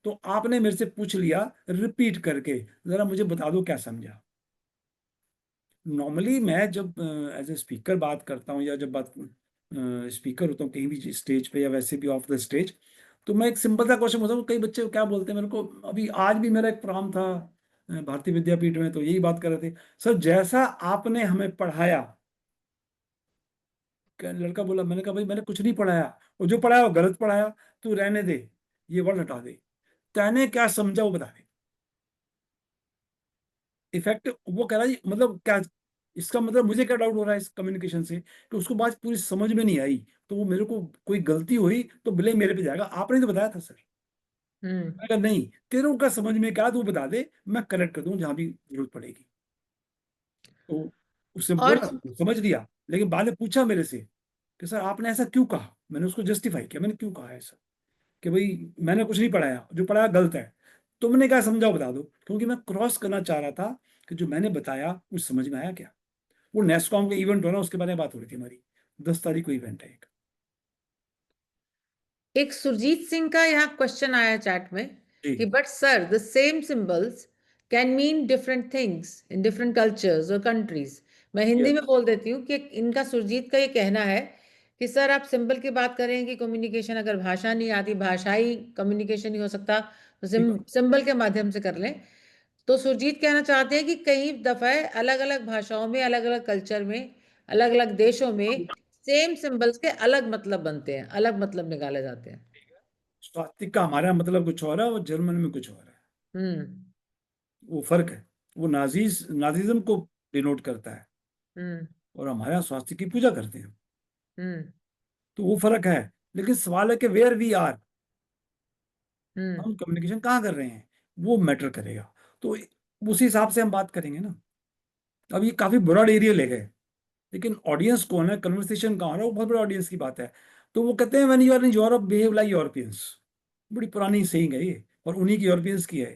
तो आपने मेरे से पूछ लिया रिपीट करके, जरा मुझे बता दो क्या समझा। नॉर्मली मैं जब एज ए स्पीकर बात करता हूँ, या जब बात स्पीकर होता हूँ कहीं भी स्टेज पे या वैसे भी ऑफ द स्टेज, तो मैं एक सिंपल सा क्वेश्चन पूछता हूँ। कई बच्चे क्या बोलते हैं मेरे को, अभी आज भी मेरा एक प्रोग्राम था भारतीय विद्यापीठ में, तो यही बात कर रहे थे, सर जैसा आपने हमें पढ़ाया। लड़का बोला, मैंने कहा भाई मैंने कुछ नहीं पढ़ाया, और जो पढ़ाया वो गलत पढ़ाया, तू रहने दे, ये वर्ड हटा दे, तैने क्या समझा वो बता दे। इफेक्ट वो कह रहा है मतलब क्या, इसका मतलब मुझे क्या डाउट हो रहा है इस कम्युनिकेशन से कि उसको बात पूरी समझ में नहीं आई, तो वो मेरे को कोई गलती हुई तो ब्लेम मेरे पे जाएगा, आपने तो बताया था सर। हम्म। अगर नहीं तेरे का समझ में क्या, तू बता दे, मैं करेक्ट कर दूं जहां भी जरूरत पड़ेगी। तो उसने और बोला, समझ लिया, लेकिन बाद में पूछा मेरे से कि सर आपने ऐसा क्यों कहा। मैंने उसको जस्टिफाई किया, मैंने क्यों कहा ऐसा, कि भाई मैंने कुछ नहीं पढ़ाया, जो पढ़ाया गलत है, तुमने क्या समझा बता दो। क्योंकि मैं क्रॉस करना चाह रहा था कि जो मैंने बताया कुछ समझ में आया क्या। वो नेस्कॉम का इवेंट हो ना, उसके बारे में बात हो रही थी हमारी, 10 तारीख को इवेंट है एक। एक सुरजीत सिंह का यहाँ क्वेश्चन आया चैट में कि जी। But sir the same symbols can mean different things in different cultures और कंट्रीज। मैं हिंदी यस। में बोल देती हूँ कि इनका, सुरजीत का ये कहना है कि सर आप सिंबल की बात करें कि कम्युनिकेशन, अगर भाषा नहीं आती, भाषा ही कम्युनिकेशन नहीं हो सकता, तो ठीक। सिंबल के माध्यम से कर लें। तो सुरजीत कहना चाहते हैं कि कई दफा अलग अलग भाषाओं में, अलग अलग कल्चर में, अलग अलग देशों में सेम सिंबल्स के अलग मतलब बनते हैं, अलग मतलब निकाले जाते हैं। स्वास्तिक का हमारा मतलब कुछ और है, वो जर्मन में कुछ और है। वो फर्क है। वो नाजिज्म को डिनोट करता है और हमारे यहाँ स्वास्तिक की पूजा करते हैं। तो वो फर्क है। लेकिन सवाल है कि वेयर वी आर, हम कम्युनिकेशन कहाँ कर रहे हैं, वो मैटर करेगा। तो उसी हिसाब से हम बात करेंगे ना। अब ये काफी ब्रॉड एरिया ले गए, लेकिन ऑडियंस कौन है, कन्वर्सेशन कहाँ हो रहा है, वो बहुत बड़ा ऑडियंस की बात है। तो वो कहते हैं when you are in Europe behave like Europeans. बड़ी पुरानी सेइंग है ये, और उन्हीं की यूरोपियंस की है।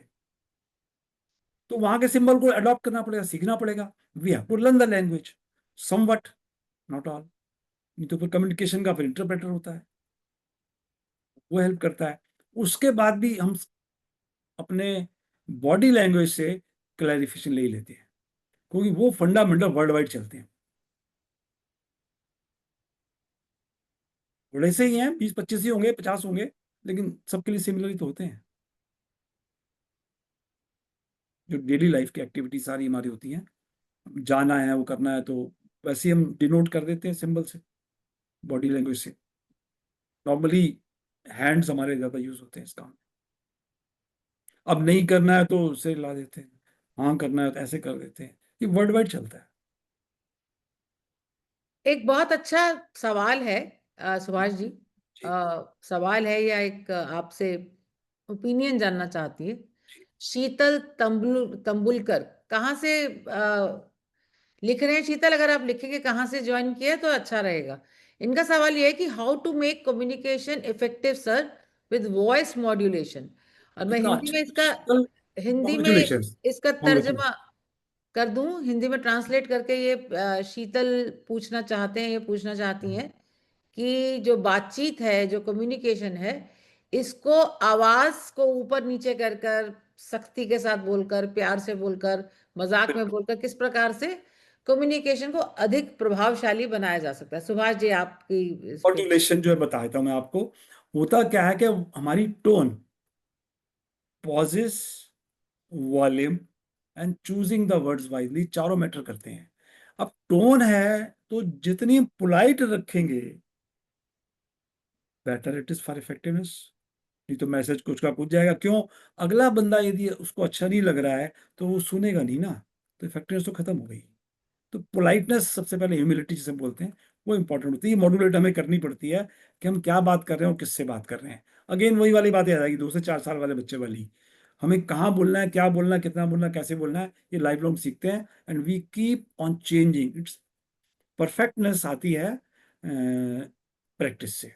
तो वहां के सिंबल को अडॉप्ट करना पड़ेगा, सीखना पड़ेगा। We have to learn the language somewhat, not all. नहीं तो फिर कम्युनिकेशन का फिर इंटरप्रेटर होता है, वो हेल्प करता है। उसके बाद भी हम अपने बॉडी लैंग्वेज से क्लैरिफिकेशन ले ही लेते हैं, क्योंकि वो फंडामेंटल वर्ल्ड वाइड चलते हैं। थोड़े से ही हैं, 20-25 ही होंगे, 50 होंगे, लेकिन सबके लिए सिमिलर ही तो होते हैं। जो डेली लाइफ की एक्टिविटी सारी हमारी होती हैं, जाना है, वो करना है, तो वैसे ही हम डिनोट कर देते हैं सिंबल से, बॉडी लैंग्वेज से। नॉर्मली हैंड्स हमारे ज्यादा यूज होते हैं इस काम में। अब नहीं करना है तो उसे ला देते हैं, हाँ करना है तो ऐसे कर देते हैं। ये वर्ल्ड वाइड चलता है। एक बहुत अच्छा सवाल है सुभाष जी। सवाल है या एक आपसे ओपिनियन जानना चाहती है। शीतल तंबुलकर कहाँ से लिख रहे हैं? शीतल, अगर आप लिखेंगे कहाँ से ज्वाइन किया तो अच्छा रहेगा। इनका सवाल ये है कि how to make communication effective sir with voice modulation. और मैं कितना हिंदी अच्छा, में इसका शीतल, हिंदी में कॉन्ग्रेचुलेशन, इसका कॉन्ग्रेचुलेशन। तर्जमा कर दूं, हिंदी में ट्रांसलेट करके। ये शीतल पूछना चाहते हैं, ये पूछना चाहती हैं कि जो बातचीत है, जो कम्युनिकेशन है, इसको आवाज को ऊपर नीचे कर कर, सख्ती के साथ बोलकर, प्यार से बोलकर, मजाक में बोलकर, किस प्रकार से कम्युनिकेशन को अधिक प्रभावशाली बनाया जा सकता है। सुभाष जी, आपकी इस पे। मॉड्यूलेशन जो है बता देता हूँ मैं आपको। होता क्या है कि हमारी tone, pauses, volume and choosing the words wisely, चारों मैटर करते हैं। अब टोन है तो जितनी पोलाइट रखेंगे, better it is for effectiveness. नहीं तो मैसेज कुछ का कुछ जाएगा। क्यों? अगला बंदा यदि उसको अच्छा नहीं लग रहा है तो वो सुनेगा नहीं ना, तो इफेक्टिवनेस तो खत्म हो गई। तो पोलाइटनेस सबसे पहले, ह्यूमिलिटी जिसे बोलते हैं, वो इंपॉर्टेंट होती है। मॉड्यूलेट हमें करनी पड़ती है कि हम क्या बात कर रहे हैं और किससे बात कर रहे हैं। अगेन वही वाली बात याद आएगी, 2 से 4 साल वाले बच्चे वाली। हमें कहाँ बोलना है, क्या बोलना है, कितना बोलना है, कैसे बोलना है, ये लाइफ लॉन्ग सीखते हैं। And we keep on changing its. Perfectness आती है प्रैक्टिस से।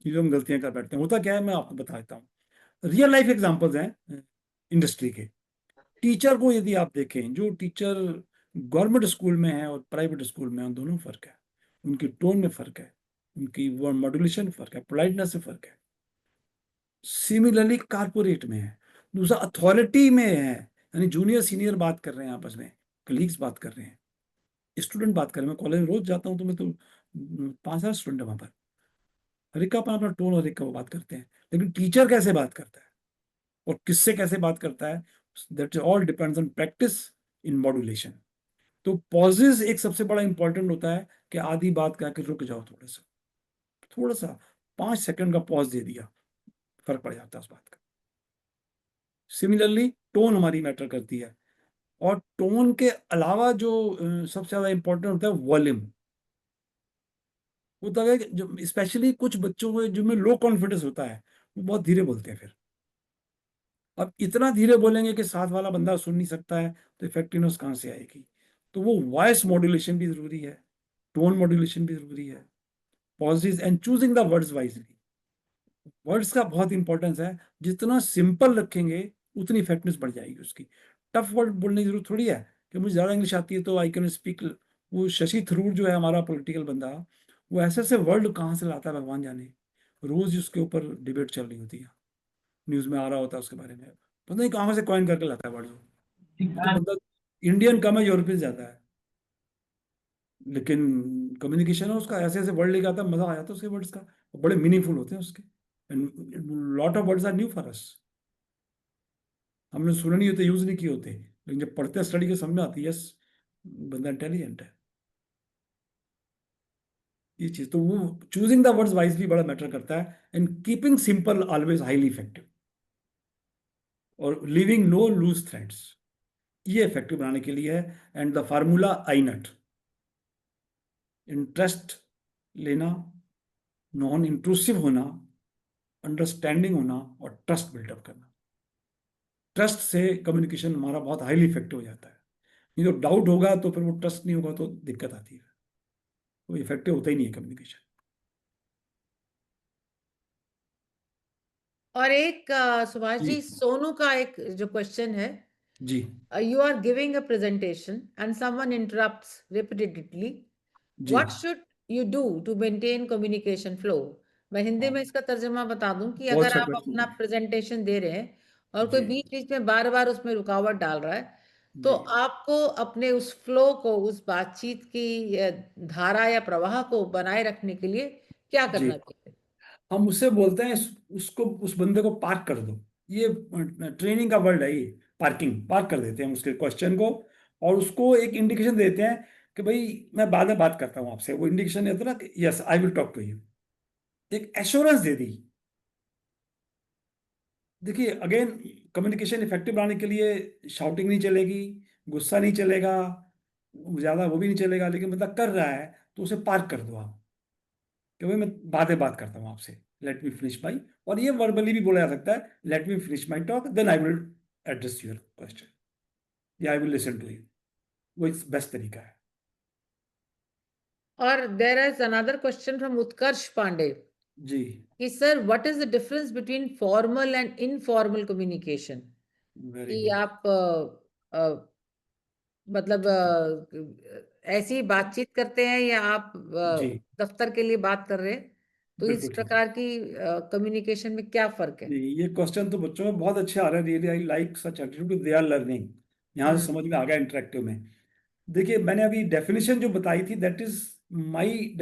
चीजों में गलतियां कर बैठते हैं। होता क्या है, मैं आपको बता देता हूँ। रियल लाइफ एग्जांपल्स हैं इंडस्ट्री के। टीचर को यदि आप देखें, जो टीचर गवर्नमेंट स्कूल में है और प्राइवेट स्कूल में है, दोनों में फर्क है। उनकी टोन में फर्क है, उनकी वर्ड मॉड्यूलेशन में फर्क है, पोलाइटनेस से फर्क है। सिमिलरली कारपोरेट में है। दूसरा अथॉरिटी में है, यानी जूनियर सीनियर बात कर रहे हैं आपस में, कलीग्स बात कर रहे हैं, स्टूडेंट बात कर रहे हैं। मैं कॉलेज में रोज जाता हूँ तो मैं तो 5,000 स्टूडेंट है वहां पर। हर एक का अपना अपना टोन, हर एक का वो बात करते हैं। लेकिन टीचर कैसे बात करता है और किससे कैसे बात करता है, that all depends on practice in modulation. तो पॉजेज एक सबसे बड़ा इंपॉर्टेंट होता है कि आधी बात कह के रुक जाओ, थोड़ा सा, थोड़ा सा 5 सेकंड का पॉज दे दिया, फर्क पड़ जाता है उस बात का। सिमिलरली टोन हमारी मैटर करती है। और टोन के अलावा जो सबसे ज्यादा इंपॉर्टेंट होता है, वॉल्यूम। होता है कि जो स्पेशली कुछ बच्चों को जिनमें लो कॉन्फिडेंस होता है, वो बहुत धीरे बोलते हैं। फिर अब इतना धीरे बोलेंगे कि साथ वाला बंदा सुन नहीं सकता है, तो इफेक्टिवनेस कहाँ से आएगी? तो वो वॉइस मॉड्यूलेशन भी जरूरी है, टोन मॉड्यूलेशन भी जरूरी है, pauses and choosing the words wisely. Words का बहुत इंपॉर्टेंस है। जितना सिंपल रखेंगे उतनी इफेक्टिवनेस बढ़ जाएगी उसकी। टफ वर्ड बोलने की जरूरत थोड़ी है कि मुझे ज्यादा इंग्लिश आती है तो आई कैन स्पीक। वो शशि थरूर जो है हमारा पॉलिटिकल बंदा, वो ऐसे ऐसे वर्ड कहाँ से लाता है भगवान जाने। रोज उसके ऊपर डिबेट चल रही होती है, न्यूज में आ रहा होता है उसके बारे में। पता नहीं कहाँ से कॉइन करके लाता है वर्ड। वो तो बंदा इंडियन कम है, यूरोपियन ज्यादा है, लेकिन कम्युनिकेशन है उसका। ऐसे ऐसे वर्ड लेके आता है, मजा आ जाता है उसके वर्ड्स का, बड़े मीनिंगफुल होते हैं उसके। And lot of words are new for us. हमने सुने नहीं होते, यूज नहीं किए होते, लेकिन जब पढ़ते हैं, स्टडी के समझ में आती है, यस बंदा इंटेलिजेंट है। ये चीज तो वो चूजिंग द वर्ड्स वाइज भी बड़ा मैटर करता है, and keeping simple always highly effective, और लिविंग नो लूज थ्रेड्स, ये इफेक्टिव बनाने के लिए है। एंड द फार्मूला आईनट, इंटरेस्ट लेना, नॉन इंट्रूसिव होना, अंडरस्टैंडिंग होना, और ट्रस्ट बिल्डअप करना। ट्रस्ट से कम्युनिकेशन हमारा बहुत हाईली इफेक्टिव हो जाता है। नहीं तो डाउट होगा तो फिर वो ट्रस्ट नहीं होगा तो दिक्कत आती है, वो इफेक्टिव होता ही नहीं है कम्युनिकेशन। और एक सुभाष जी जी, सोनू का एक जो क्वेश्चन है, जी you are giving a presentation and someone interrupts repeatedly, ji what should you do to maintain communication flow? मैं हिंदी में हाँ, इसका तर्जुमा बता दूं कि बहुत अगर अच्छा आप क्वेश्चन अपना है। प्रेजेंटेशन दे रहे हैं और कोई जी बीच बीच में बार बार उसमें रुकावट डाल रहा है, तो जी आपको अपने उस फ्लो को, उस बातचीत की धारा या प्रवाह को बनाए रखने के लिए क्या जी करना चाहिए? हम उससे बोलते हैं उसको, उस बंदे को पार्क कर दो। ये ट्रेनिंग का वर्ड है ये, पार्किंग, पार्क कर देते हैं उसके क्वेश्चन को, और उसको एक इंडिकेशन देते हैं कि भाई मैं बाद में बात करता हूँ आपसे। वो इंडिकेशन देता है ना कि yes I will talk to you, एक एश्योरेंस दे दी। देखिए अगेन, कम्युनिकेशन इफेक्टिव बनाने के लिए शाउटिंग नहीं चलेगी, गुस्सा नहीं चलेगा, ज्यादा वो भी नहीं चलेगा, लेकिन मतलब कर रहा है तो उसे पार्क कर दो आप, कि भाई मैं बातें बात करता हूँ आपसे, लेट मी फिनिश माई। और ये वर्बली भी बोला जा सकता है, let me finish my talk then I will address your question, या I will listen to you. वो एक बेस्ट तरीका है। और there is another question from Utkarsh Pandey ji कि sir, what is the difference between formal and informal communication? Very कि good. आप मतलब ऐसी बातचीत करते हैं या आप जी दफ्तर के लिए बात कर रहे हैं, तो इस बिल्कुल ठीक है। प्रकार की कम्युनिकेशन में क्या फर्क है? ये क्वेश्चन तो बच्चों में बहुत अच्छे आ रहे हैं, really I like such attitude, they are learning. यहाँ से समझ में आ गया इंटरेक्टिव में। देखिए मैंने अभी डेफिनेशन जो बताई थी, that is my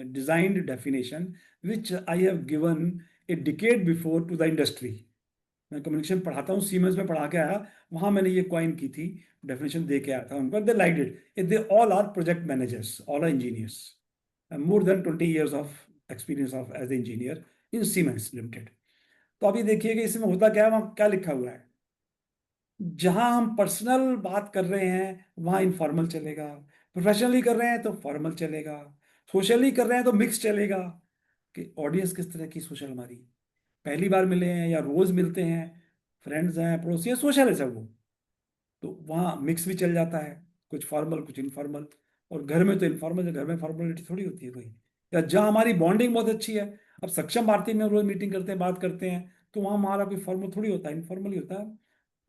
designed definition which I have given a decade before to the industry. मैं कम्युनिकेशन पढ़ाता हूँ, सीमेंस में पढ़ा के आया, वहां मैंने ये कॉइन की थी, डेफिनेशन दे के आया था उनको। They like it, they all are project managers, all are engineers, more than 20 years of experience of as a engineer in Siemens Limited. तो अभी देखिए कि इसमें होता क्या है, वहाँ क्या लिखा हुआ है। जहां हम पर्सनल बात कर रहे हैं वहां इनफॉर्मल चलेगा, प्रोफेशनली कर रहे हैं तो फॉर्मल चलेगा, सोशली कर रहे हैं तो मिक्स चलेगा। कि ऑडियंस किस तरह की सोशल, हमारी पहली बार मिले हैं या रोज मिलते हैं, फ्रेंड्स हैं, पड़ोसी हैं, सोशल है सब वो, तो वहाँ मिक्स भी चल जाता है, कुछ फॉर्मल कुछ इनफॉर्मल। और घर में तो इनफॉर्मल, घर में फॉर्मेलिटी थोड़ी होती है कोई। या जहाँ हमारी बॉन्डिंग बहुत अच्छी है, अब सक्षम भारती में रोज मीटिंग करते हैं, बात करते हैं, तो वहाँ हमारा कोई फॉर्मल थोड़ी होता है, इनफॉर्मल ही होता है।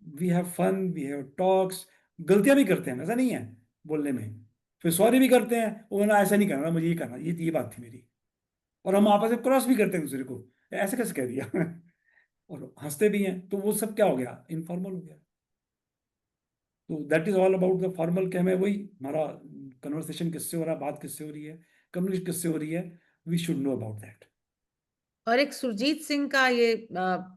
We have fun, we have talks, गलतियां भी करते हैं, ऐसा नहीं है बोलने में, फिर सॉरी भी करते हैं, वो ना ऐसा नहीं करना, मुझे ये करना, ये बात थी मेरी। और हम आपस में क्रॉस भी करते हैं दूसरे को, ऐसे कैसे कह दिया और हंसते भी हैं, तो वो सब क्या हो गया, इनफॉर्मल हो गया। तो that is all about the formal. क्या में वही हमारा कन्वर्सेशन किससे हो रहा है, बात किससे हो रही है, कम्युनिकेशन किससे हो रही है, we should know about that. और एक सुरजीत सिंह का ये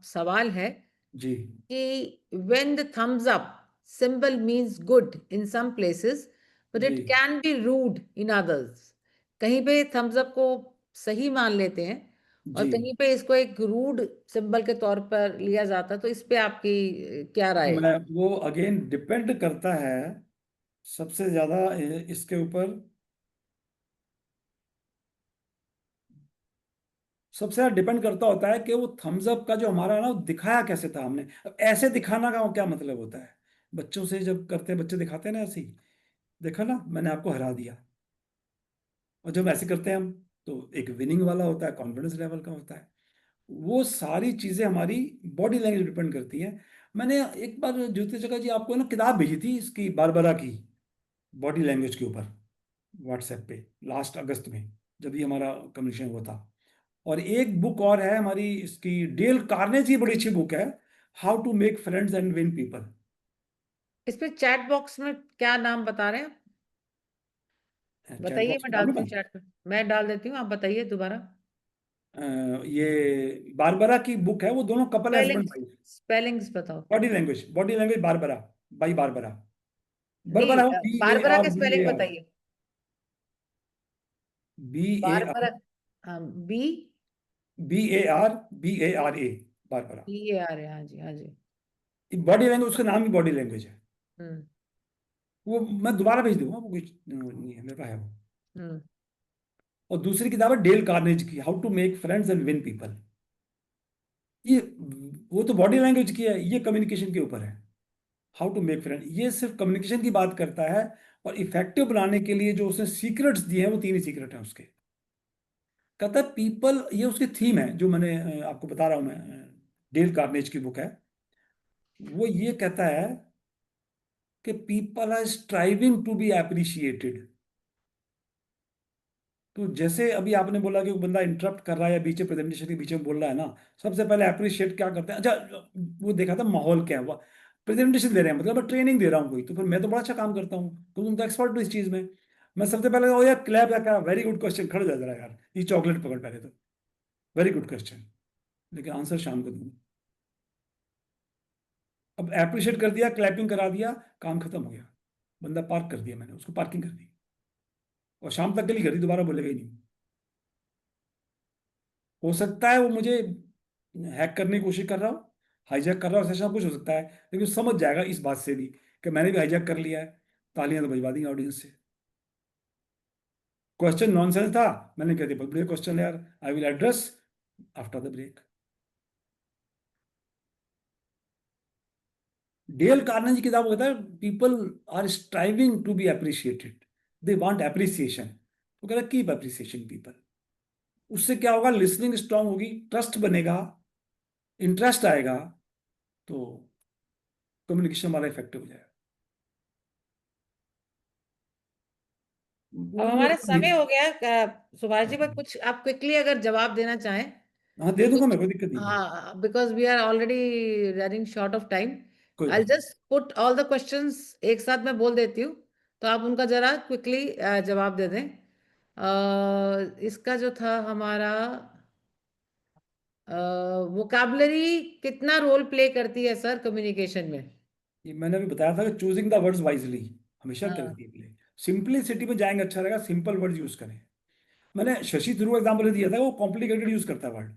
सवाल है जी कि when the thumbs up symbol means good in some places but ji it can be rude in others, कहीं पे thumbs up को सही मान लेते हैं और जी कहीं पे इसको एक रूड सिंबल के तौर पर लिया जाता है, तो इस पे आपकी क्या राय है? मैं वो अगेन डिपेंड करता है सबसे ज्यादा इसके ऊपर, सबसे ज्यादा डिपेंड करता होता है कि वो थम्स अप का जो हमारा है ना, वो दिखाया कैसे था हमने। अब ऐसे दिखाना का क्या मतलब होता है, बच्चों से जब करते हैं, बच्चे दिखाते हैं ना ऐसे ही, देखा ना मैंने आपको हरा दिया। और जब ऐसे करते हैं हम, तो एक विनिंग वाला होता है, कॉन्फिडेंस लेवल का होता है। वो सारी चीजें हमारी बॉडी लैंग्वेज डिपेंड करती हैं। मैंने एक बार ज्योति जगह जी आपको ना किताब भेजी थी इसकी, बारबरा की, बॉडी लैंग्वेज के ऊपर, व्हाट्सएप पे, लास्ट अगस्त में, जब ये हमारा कम्युनिकेशन हुआ था। और एक बुक और है हमारी इसकी, डेल कार्नेजी की बड़ी अच्छी बुक है, how to make friends and win people. इस पे चैट बॉक्स में क्या नाम बता रहे हैं? चैट बताइए, बॉक्स मैं में डालूं डालती हूँ भाई? चैट पे, मैं डाल देती हूँ, आप बताइए दोबारा। ये बारबरा की बुक है, वो दोनों कपल है, हस्बैंड स्पेलिंग्स, वाइफ। स्पेलिंग्स बताओ। Body language Barbara, by Barbara. नहीं, बरबरा हो, बी ए बारबरा आर के बी ए स्पेलिंग आर बताइए। BAR B BARBARA, Barbara. BAR है, हाँ जी, हाँ जी। बॉडी लैंग्वेज, उसका नाम ही बॉडी लैंग्वेज है। हम्म वो मैं दोबारा भेज दूंगा, वो कुछ नहीं है, मेरे पास है वो। हम्म और दूसरी किताब है डेल कार्नेज की, how to make friends and win people. ये वो तो बॉडी लैंग्वेज की है, ये कम्युनिकेशन के ऊपर है। हाउ टू मेक फ्रेंड, ये सिर्फ कम्युनिकेशन की बात करता है। और इफेक्टिव बनाने के लिए जो उसने सीक्रेट्स दिए हैं, वो 3 ही सीक्रेट हैं उसके। कहता है पीपल, ये उसकी थीम है जो मैंने आपको बता रहा हूं मैं, डेल कार्नेज की बुक है। वो ये कहता है कि people are striving to be appreciated. तो जैसे अभी आपने बोला कि वो बंदा इंटरप्ट कर रहा है या बीच में प्रेजेंटेशन के बीच में बोल रहा है ना, सबसे पहले अप्रिशिएट क्या करते हैं? अच्छा, वो देखा था माहौल क्या है। प्रेजेंटेशन दे रहे हैं, मतलब मैं ट्रेनिंग दे रहा हूँ कोई, तो फिर मैं तो बड़ा अच्छा काम करता हूँ क्योंकि तुम तो एक्सपर्ट हो इस चीज में। मैं सबसे पहले ओ यार क्लैप या क्या, वेरी गुड क्वेश्चन, खड़े जा जरा यार, ये चॉकलेट पकड़ पहले तो, वेरी गुड क्वेश्चन, लेकिन आंसर शाम को दूंगा। अब अप्रिशिएट कर दिया, क्लैपिंग करा दिया, काम खत्म हो गया। बंदा पार्क कर दिया, मैंने उसको पार्किंग कर दी, और शाम तक के लिए कर दी, दोबारा बोलेगा ही नहीं। हो सकता है वो मुझे हैक करने की कोशिश कर रहा हो, हाईजैक कर रहा हो, ऐसा कुछ हो सकता है, लेकिन समझ जाएगा इस बात से भी कि मैंने भी हाईजैक कर लिया है। तालियां तो बजवा दी ऑडियंस से। क्वेश्चन नॉनसेंस था, मैंने कह दिया बढ़िया क्वेश्चन यार, I will address after the break. Dale Carnegie की किताब कहता है people are striving to be appreciated, they want appreciation. वो कहता है कीप अप्रिसिएशन पीपल। उससे क्या होगा? लिसनिंग स्ट्रांग होगी, ट्रस्ट बनेगा, इंटरेस्ट आएगा, तो कम्युनिकेशन हमारा इफेक्टिव हो जाएगा। अब वो हमारा मुझे समय हो गया। सुभाष जी, पर कुछ आप क्विकली अगर जवाब देना चाहें हाँ दे तो दूंगा, कुछ। मैं कोई दिक्कत नहीं है। हाँ, because we are already running short of time. कोई आई बात नहीं। Just put all the questions एक साथ मैं बोल देती हूँ, तो आप उनका जरा क्विकली जवाब दे दें। इसका जो था हमारा, वोकैबुलरी कितना रोल प्ले करती है सर कम्युनिकेशन में? ये मैंने अभी बताया था कि चूजिंग द वर्ड्स वाइजली हमेशा हाँ। करती है प्ले। सिंपलिसिटी में जाएंगे अच्छा रहेगा, सिंपल वर्ड्स यूज करें। मैंने शशि थ्रू एग्जाम्पल दिया था, वो कॉम्प्लिकेटेड यूज करता है वर्ड।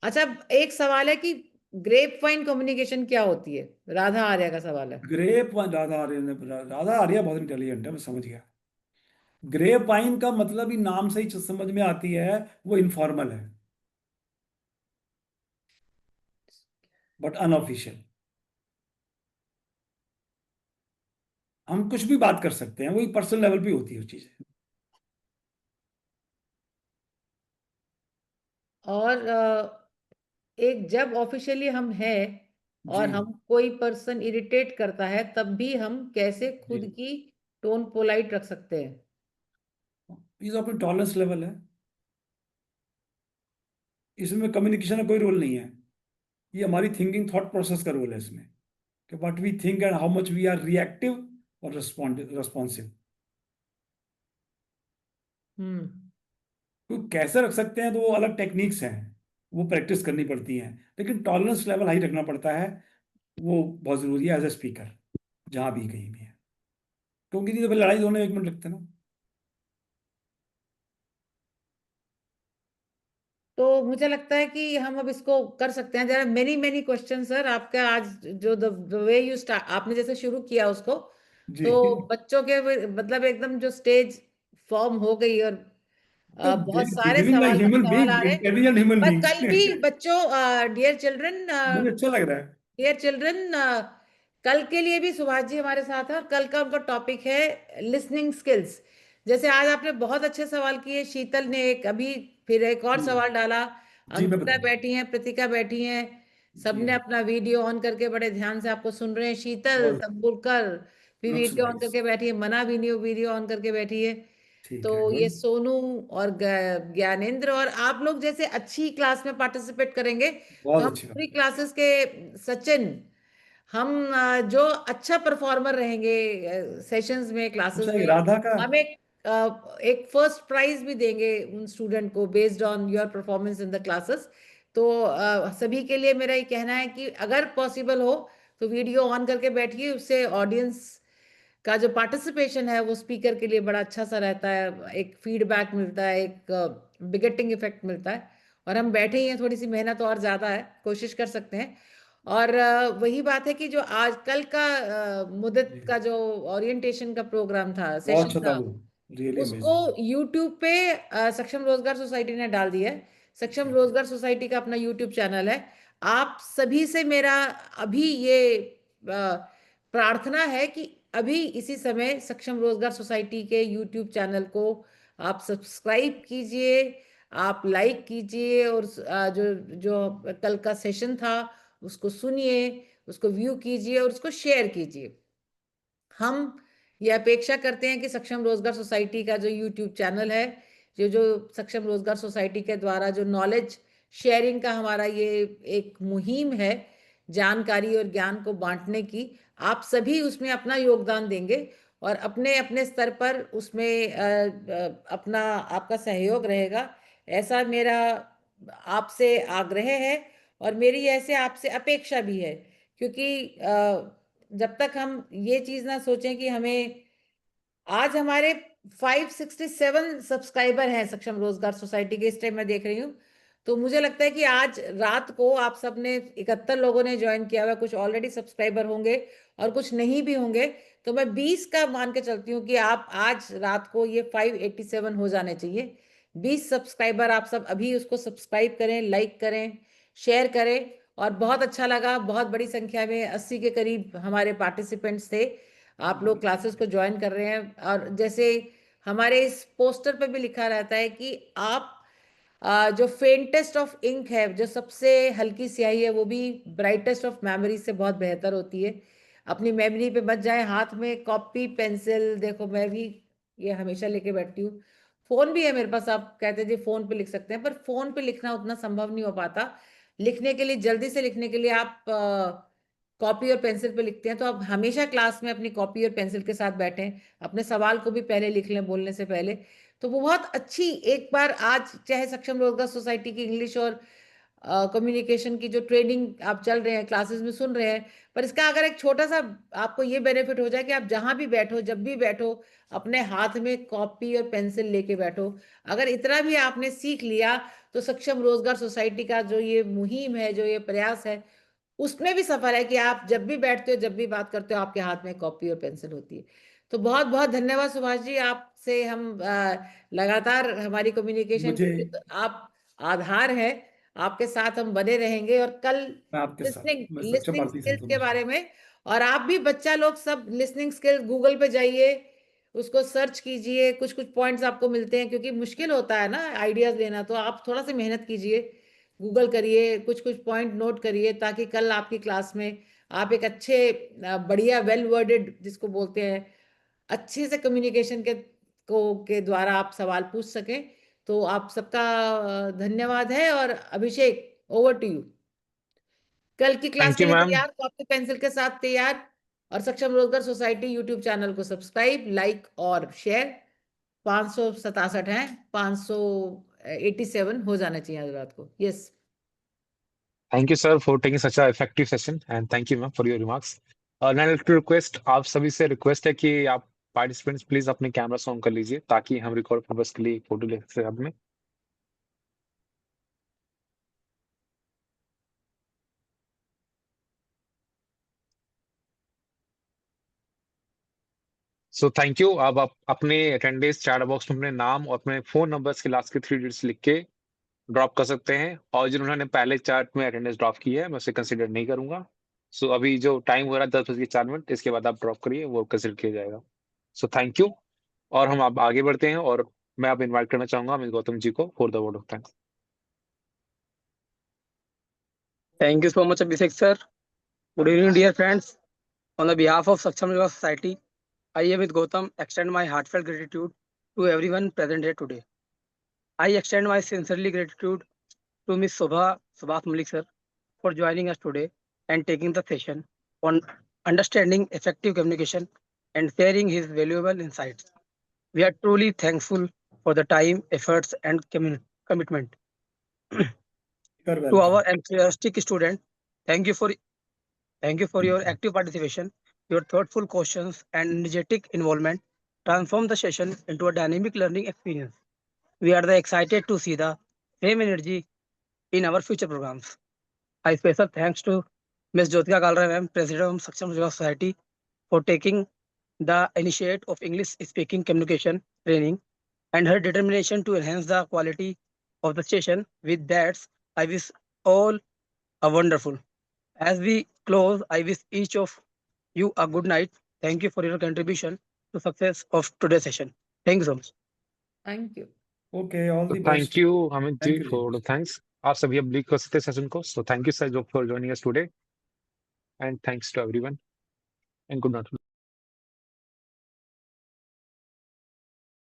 अच्छा, एक सवाल है कि ग्रेप वाइन कम्युनिकेशन क्या होती है? राधा आर्या का सवाल है। ग्रेप वाइन, राधा आर्या बहुत इंटेलिजेंट है, मैं समझ गया। ग्रेप वाइन का मतलब ही नाम से ही समझ में आती है, वो इनफॉर्मल है बट अनऑफिशियल। हम कुछ भी बात कर सकते हैं, वही पर्सनल लेवल पे होती है वो चीजें। और एक जब ऑफिशियली हम हैं जी और हम कोई पर्सन इरिटेट करता है, तब भी हम कैसे जी, खुद की टोन पोलाइट रख सकते हैं? ये तो अपनी टॉलरेंस लेवल है, इसमें कम्युनिकेशन का कोई रोल नहीं है। ये हमारी थिंकिंग थॉट प्रोसेस का रोल है इसमें, कि what we think and how much we are reactive और रिस्पॉन्सिव। हम्म तो कैसे रख सकते हैं, तो वो अलग टेक्निक्स हैं, वो प्रैक्टिस करनी पड़ती हैं, लेकिन टॉलरेंस लेवल हाई रखना पड़ता है। वो बहुत जरूरी है एज ए स्पीकर, जहां भी कहीं भी है, क्योंकि नहीं तो फिर लड़ाई होने 1 मिनट लगते हैं ना। तो मुझे लगता है कि हम अब इसको कर सकते हैं। There are many many question sir. आपका आज जो द वे यू स्टार्ट, आपने जैसे शुरू किया उसको, जी। तो बच्चों के मतलब एकदम जो स्टेज फॉर्म हो गई, और तो बहुत सारे बिहेविंग लाइक सवाल पर ह्यूमन सवाल बीइंग, आ रहे हैं। इंटेलिजेंट ह्यूमन पर बीइंग। कल भी बच्चों, डियर चिल्ड्रन, मुझे अच्छा लग रहा है। डियर चिल्ड्रन, कल के लिए भी सुभाष जी हमारे साथ है, और कल का उनका टॉपिक है लिसनिंग स्किल्स। जैसे आज आपने बहुत अच्छे सवाल किए, शीतल ने एक अभी फिर एक और जी सवाल डाला, जी, मैं अंकिता बताऊंगा। बैठी हैं, प्रतिका बैठी हैं, जी सबने हाँ, अपना वीडियो ऑन करके बड़े ध्यान से आपको सुन रहे हैं। शीतल बहुत तंबुलकर भी लुक्स वीडियो ऑन नाइस। करके बैठी है, मना भी नहीं वीडियो ऑन करके बैठी है। ठीक है, तो ये गुड। सोनू और ज्ञानेंद्र और आप लोग जैसे अच्छी क्लास में पार्टिसिपेट करेंगे, तो बहुत हम अच्छी बात पूरी है। क्लासेस के सचिन, हम जो अच्छा परफॉर्मर रहेंगे सेशंस में, क्लासेस अच्छा, में, एक राधा का। हम एक फर्स्ट प्राइज भी देंगे उन स्टूडेंट को based on your performance in the classes. तो सभी के लिए मेरा ये कहना है कि अगर पॉसिबल हो तो वीडियो ऑन करके बैठिए, उससे ऑडियंस का जो पार्टिसिपेशन है वो स्पीकर के लिए बड़ा अच्छा सा रहता है, एक फीडबैक मिलता है, एक बिगेटिंग इफेक्ट मिलता है। और हम बैठे ही हैं, थोड़ी सी मेहनत और ज़्यादा है, कोशिश कर सकते हैं। और वही बात है कि जो आज कल का मुद्दत का जो ओरिएंटेशन का प्रोग्राम था, बहुत सेशन अच्छा था था, वो, रियली उसको अमेजिंग। YouTube पे सक्षम रोजगार सोसाइटी ने डाल दिया है। सक्षम रोजगार सोसाइटी का अपना YouTube चैनल है। आप सभी से मेरा अभी ये प्रार्थना है कि अभी इसी समय सक्षम रोजगार सोसाइटी के YouTube चैनल को आप सब्सक्राइब कीजिए, आप लाइक कीजिए, और जो जो कल का सेशन था उसको सुनिए, उसको व्यू कीजिए और उसको शेयर कीजिए। हम ये अपेक्षा करते हैं कि सक्षम रोजगार सोसाइटी का जो यूट्यूब चैनल है, जो जो सक्षम रोजगार सोसाइटी के द्वारा जो नॉलेज शेयरिंग का हमारा ये एक मुहिम है, जानकारी और ज्ञान को बांटने की, आप सभी उसमें अपना योगदान देंगे और अपने अपने स्तर पर उसमें अपना आपका सहयोग रहेगा, ऐसा मेरा आपसे आग्रह है और मेरी ऐसे आपसे अपेक्षा भी है। क्योंकि जब तक हम ये चीज ना सोचें कि हमें, आज हमारे 567 सब्सक्राइबर हैं सक्षम रोजगार सोसाइटी के, इस टाइम मैं देख रही हूँ। तो मुझे लगता है कि आज रात को आप सबने 71 लोगों ने ज्वाइन किया हुआ, कुछ ऑलरेडी सब्सक्राइबर होंगे और कुछ नहीं भी होंगे। तो मैं 20 का मान के चलती हूँ कि आप आज रात को ये 587 हो जाने चाहिए। 20 सब्सक्राइबर आप सब अभी उसको सब्सक्राइब करें, लाइक करें, शेयर करें। और बहुत अच्छा लगा, बहुत बड़ी संख्या में 80 के करीब हमारे पार्टिसिपेंट्स थे। आप लोग क्लासेस को ज्वाइन कर रहे हैं और जैसे हमारे इस पोस्टर पे भी लिखा रहता है कि आप जो फेंटेस्ट ऑफ इंक है, जो सबसे हल्की स्याही है, वो भी ब्राइटेस्ट ऑफ मेमोरी से बहुत बेहतर होती है। अपनी मेमोरी पे मत जाए, हाथ में कॉपी पेंसिल, देखो मैं भी ये हमेशा लेके बैठती हूँ। फोन भी है मेरे पास, आप कहते हैं जी फोन पे लिख सकते हैं, पर फोन पे लिखना उतना संभव नहीं हो पाता। लिखने के लिए, जल्दी से लिखने के लिए आप कॉपी और पेंसिल पे लिखते हैं, तो आप हमेशा क्लास में अपनी कॉपी और पेंसिल के साथ बैठें, अपने सवाल को भी पहले लिख लें बोलने से पहले। तो वो बहुत अच्छी, एक बार आज चाहे सक्षम रोजगार सोसाइटी की इंग्लिश और कम्युनिकेशन की जो ट्रेनिंग आप चल रहे हैं, क्लासेस में सुन रहे हैं, पर इसका अगर एक छोटा सा आपको ये बेनिफिट हो जाए कि आप जहां भी बैठो, जब भी बैठो, अपने हाथ में कॉपी और पेंसिल लेके बैठो। अगर इतना भी आपने सीख लिया तो सक्षम रोजगार सोसाइटी का जो ये मुहिम है, जो ये प्रयास है, उसमें भी सफल है कि आप जब भी बैठते हो, जब भी बात करते हो, आपके हाथ में कॉपी और पेंसिल होती है। तो बहुत बहुत धन्यवाद सुभाष जी, आपसे हम लगातार हमारी कम्युनिकेशन मुझे, की तो आप आधार है, आपके साथ हम बने रहेंगे। और कल मैं आपके साथ, लिसनिंग मैं सक्षम लिसनिंग भारती स्किल्स संतोष के बारे में, और आप भी बच्चा लोग सब लिसनिंग स्किल्स गूगल पे जाइए, उसको सर्च कीजिए, कुछ कुछ पॉइंट्स आपको मिलते हैं, क्योंकि मुश्किल होता है ना आइडियाज लेना, तो आप थोड़ा सा मेहनत कीजिए, गूगल करिए, कुछ कुछ पॉइंट नोट करिए, ताकि कल आपकी क्लास में आप एक अच्छे बढ़िया वेल वर्डेड जिसको बोलते हैं, अच्छे से कम्युनिकेशन के द्वारा आप सवाल पूछ सकें। तो आप सबका धन्यवाद है। और अभिषेक, ओवर टू यू। कल की क्लास थैंक के यू लिए मैम। तैयार, कॉपी पेंसिल के साथ तैयार, और Saksham Rozgar society YouTube channel को सब्सक्राइब, लाइक और शेयर। 567 हैं, 587 हो जाना चाहिए आज रात को। Yes. Thank you sir for taking such a effective session and thank you ma'am for your remarks. और मैं रिक्वेस्ट, आप सभी से रिक्वेस्ट है कि आप पार्टिसिपेंट्स प्लीज अपने कैमरा ऑन कर लीजिए ताकि हम रिकॉर्ड पर्पस के लिए फोटो ले सकें अपने। So thank you. अब आप अपने अटेंडेंस चैट बॉक्स में अपने नाम और अपने फोन नंबर्स के लास्ट के 3 डिजिट्स लिख के ड्रॉप कर सकते हैं। और जिन्होंने पहले चार्ट में अटेंडेंस ड्रॉप की है मैं उसे कंसिडर नहीं करूंगा। सो अभी जो टाइम हो रहा है 10:04, इसके बाद आप ड्रॉप करिए, वो कंसिडर किया जाएगा। So thank you. और हम अब आगे बढ़ते हैं और मैं अब इनवाइट करना चाहूंगा मिस गौतम जी को for the word of thanks. Thank you so much, Abhishek sir. Good evening, dear friends. On the behalf of Saksham Yoga Society, I, with Gautam, extend my heartfelt gratitude to everyone present here today. I extend my sincerely gratitude to Ms. Subhash Malik sir for joining us today and taking the session on understanding effective communication and sharing his valuable insights. We are truly thankful for the time, efforts, and commitment. कर To our welcome. enthusiastic student, thank you for your active participation. your thoughtful questions, and energetic involvement transformed the session into a dynamic learning experience. We are excited to see the same energy in our future programs. A special thanks to Ms. Jyotika Kalra ma'am, President of Saksham Yuva Society, for taking the initiative of English speaking communication training and her determination to enhance the quality of the session. With that, I wish all a wonderful. As we close, I wish each of you a good night. Thank you for your contribution to success of today's session. Thank you so much. Thank you. Okay, all the Thank best. you, Amit Thank ji, you, for the thanks. आप सभी अब leak कर सकते हैं session को. So thank you, sir, for joining us today. And thanks to everyone. And good night.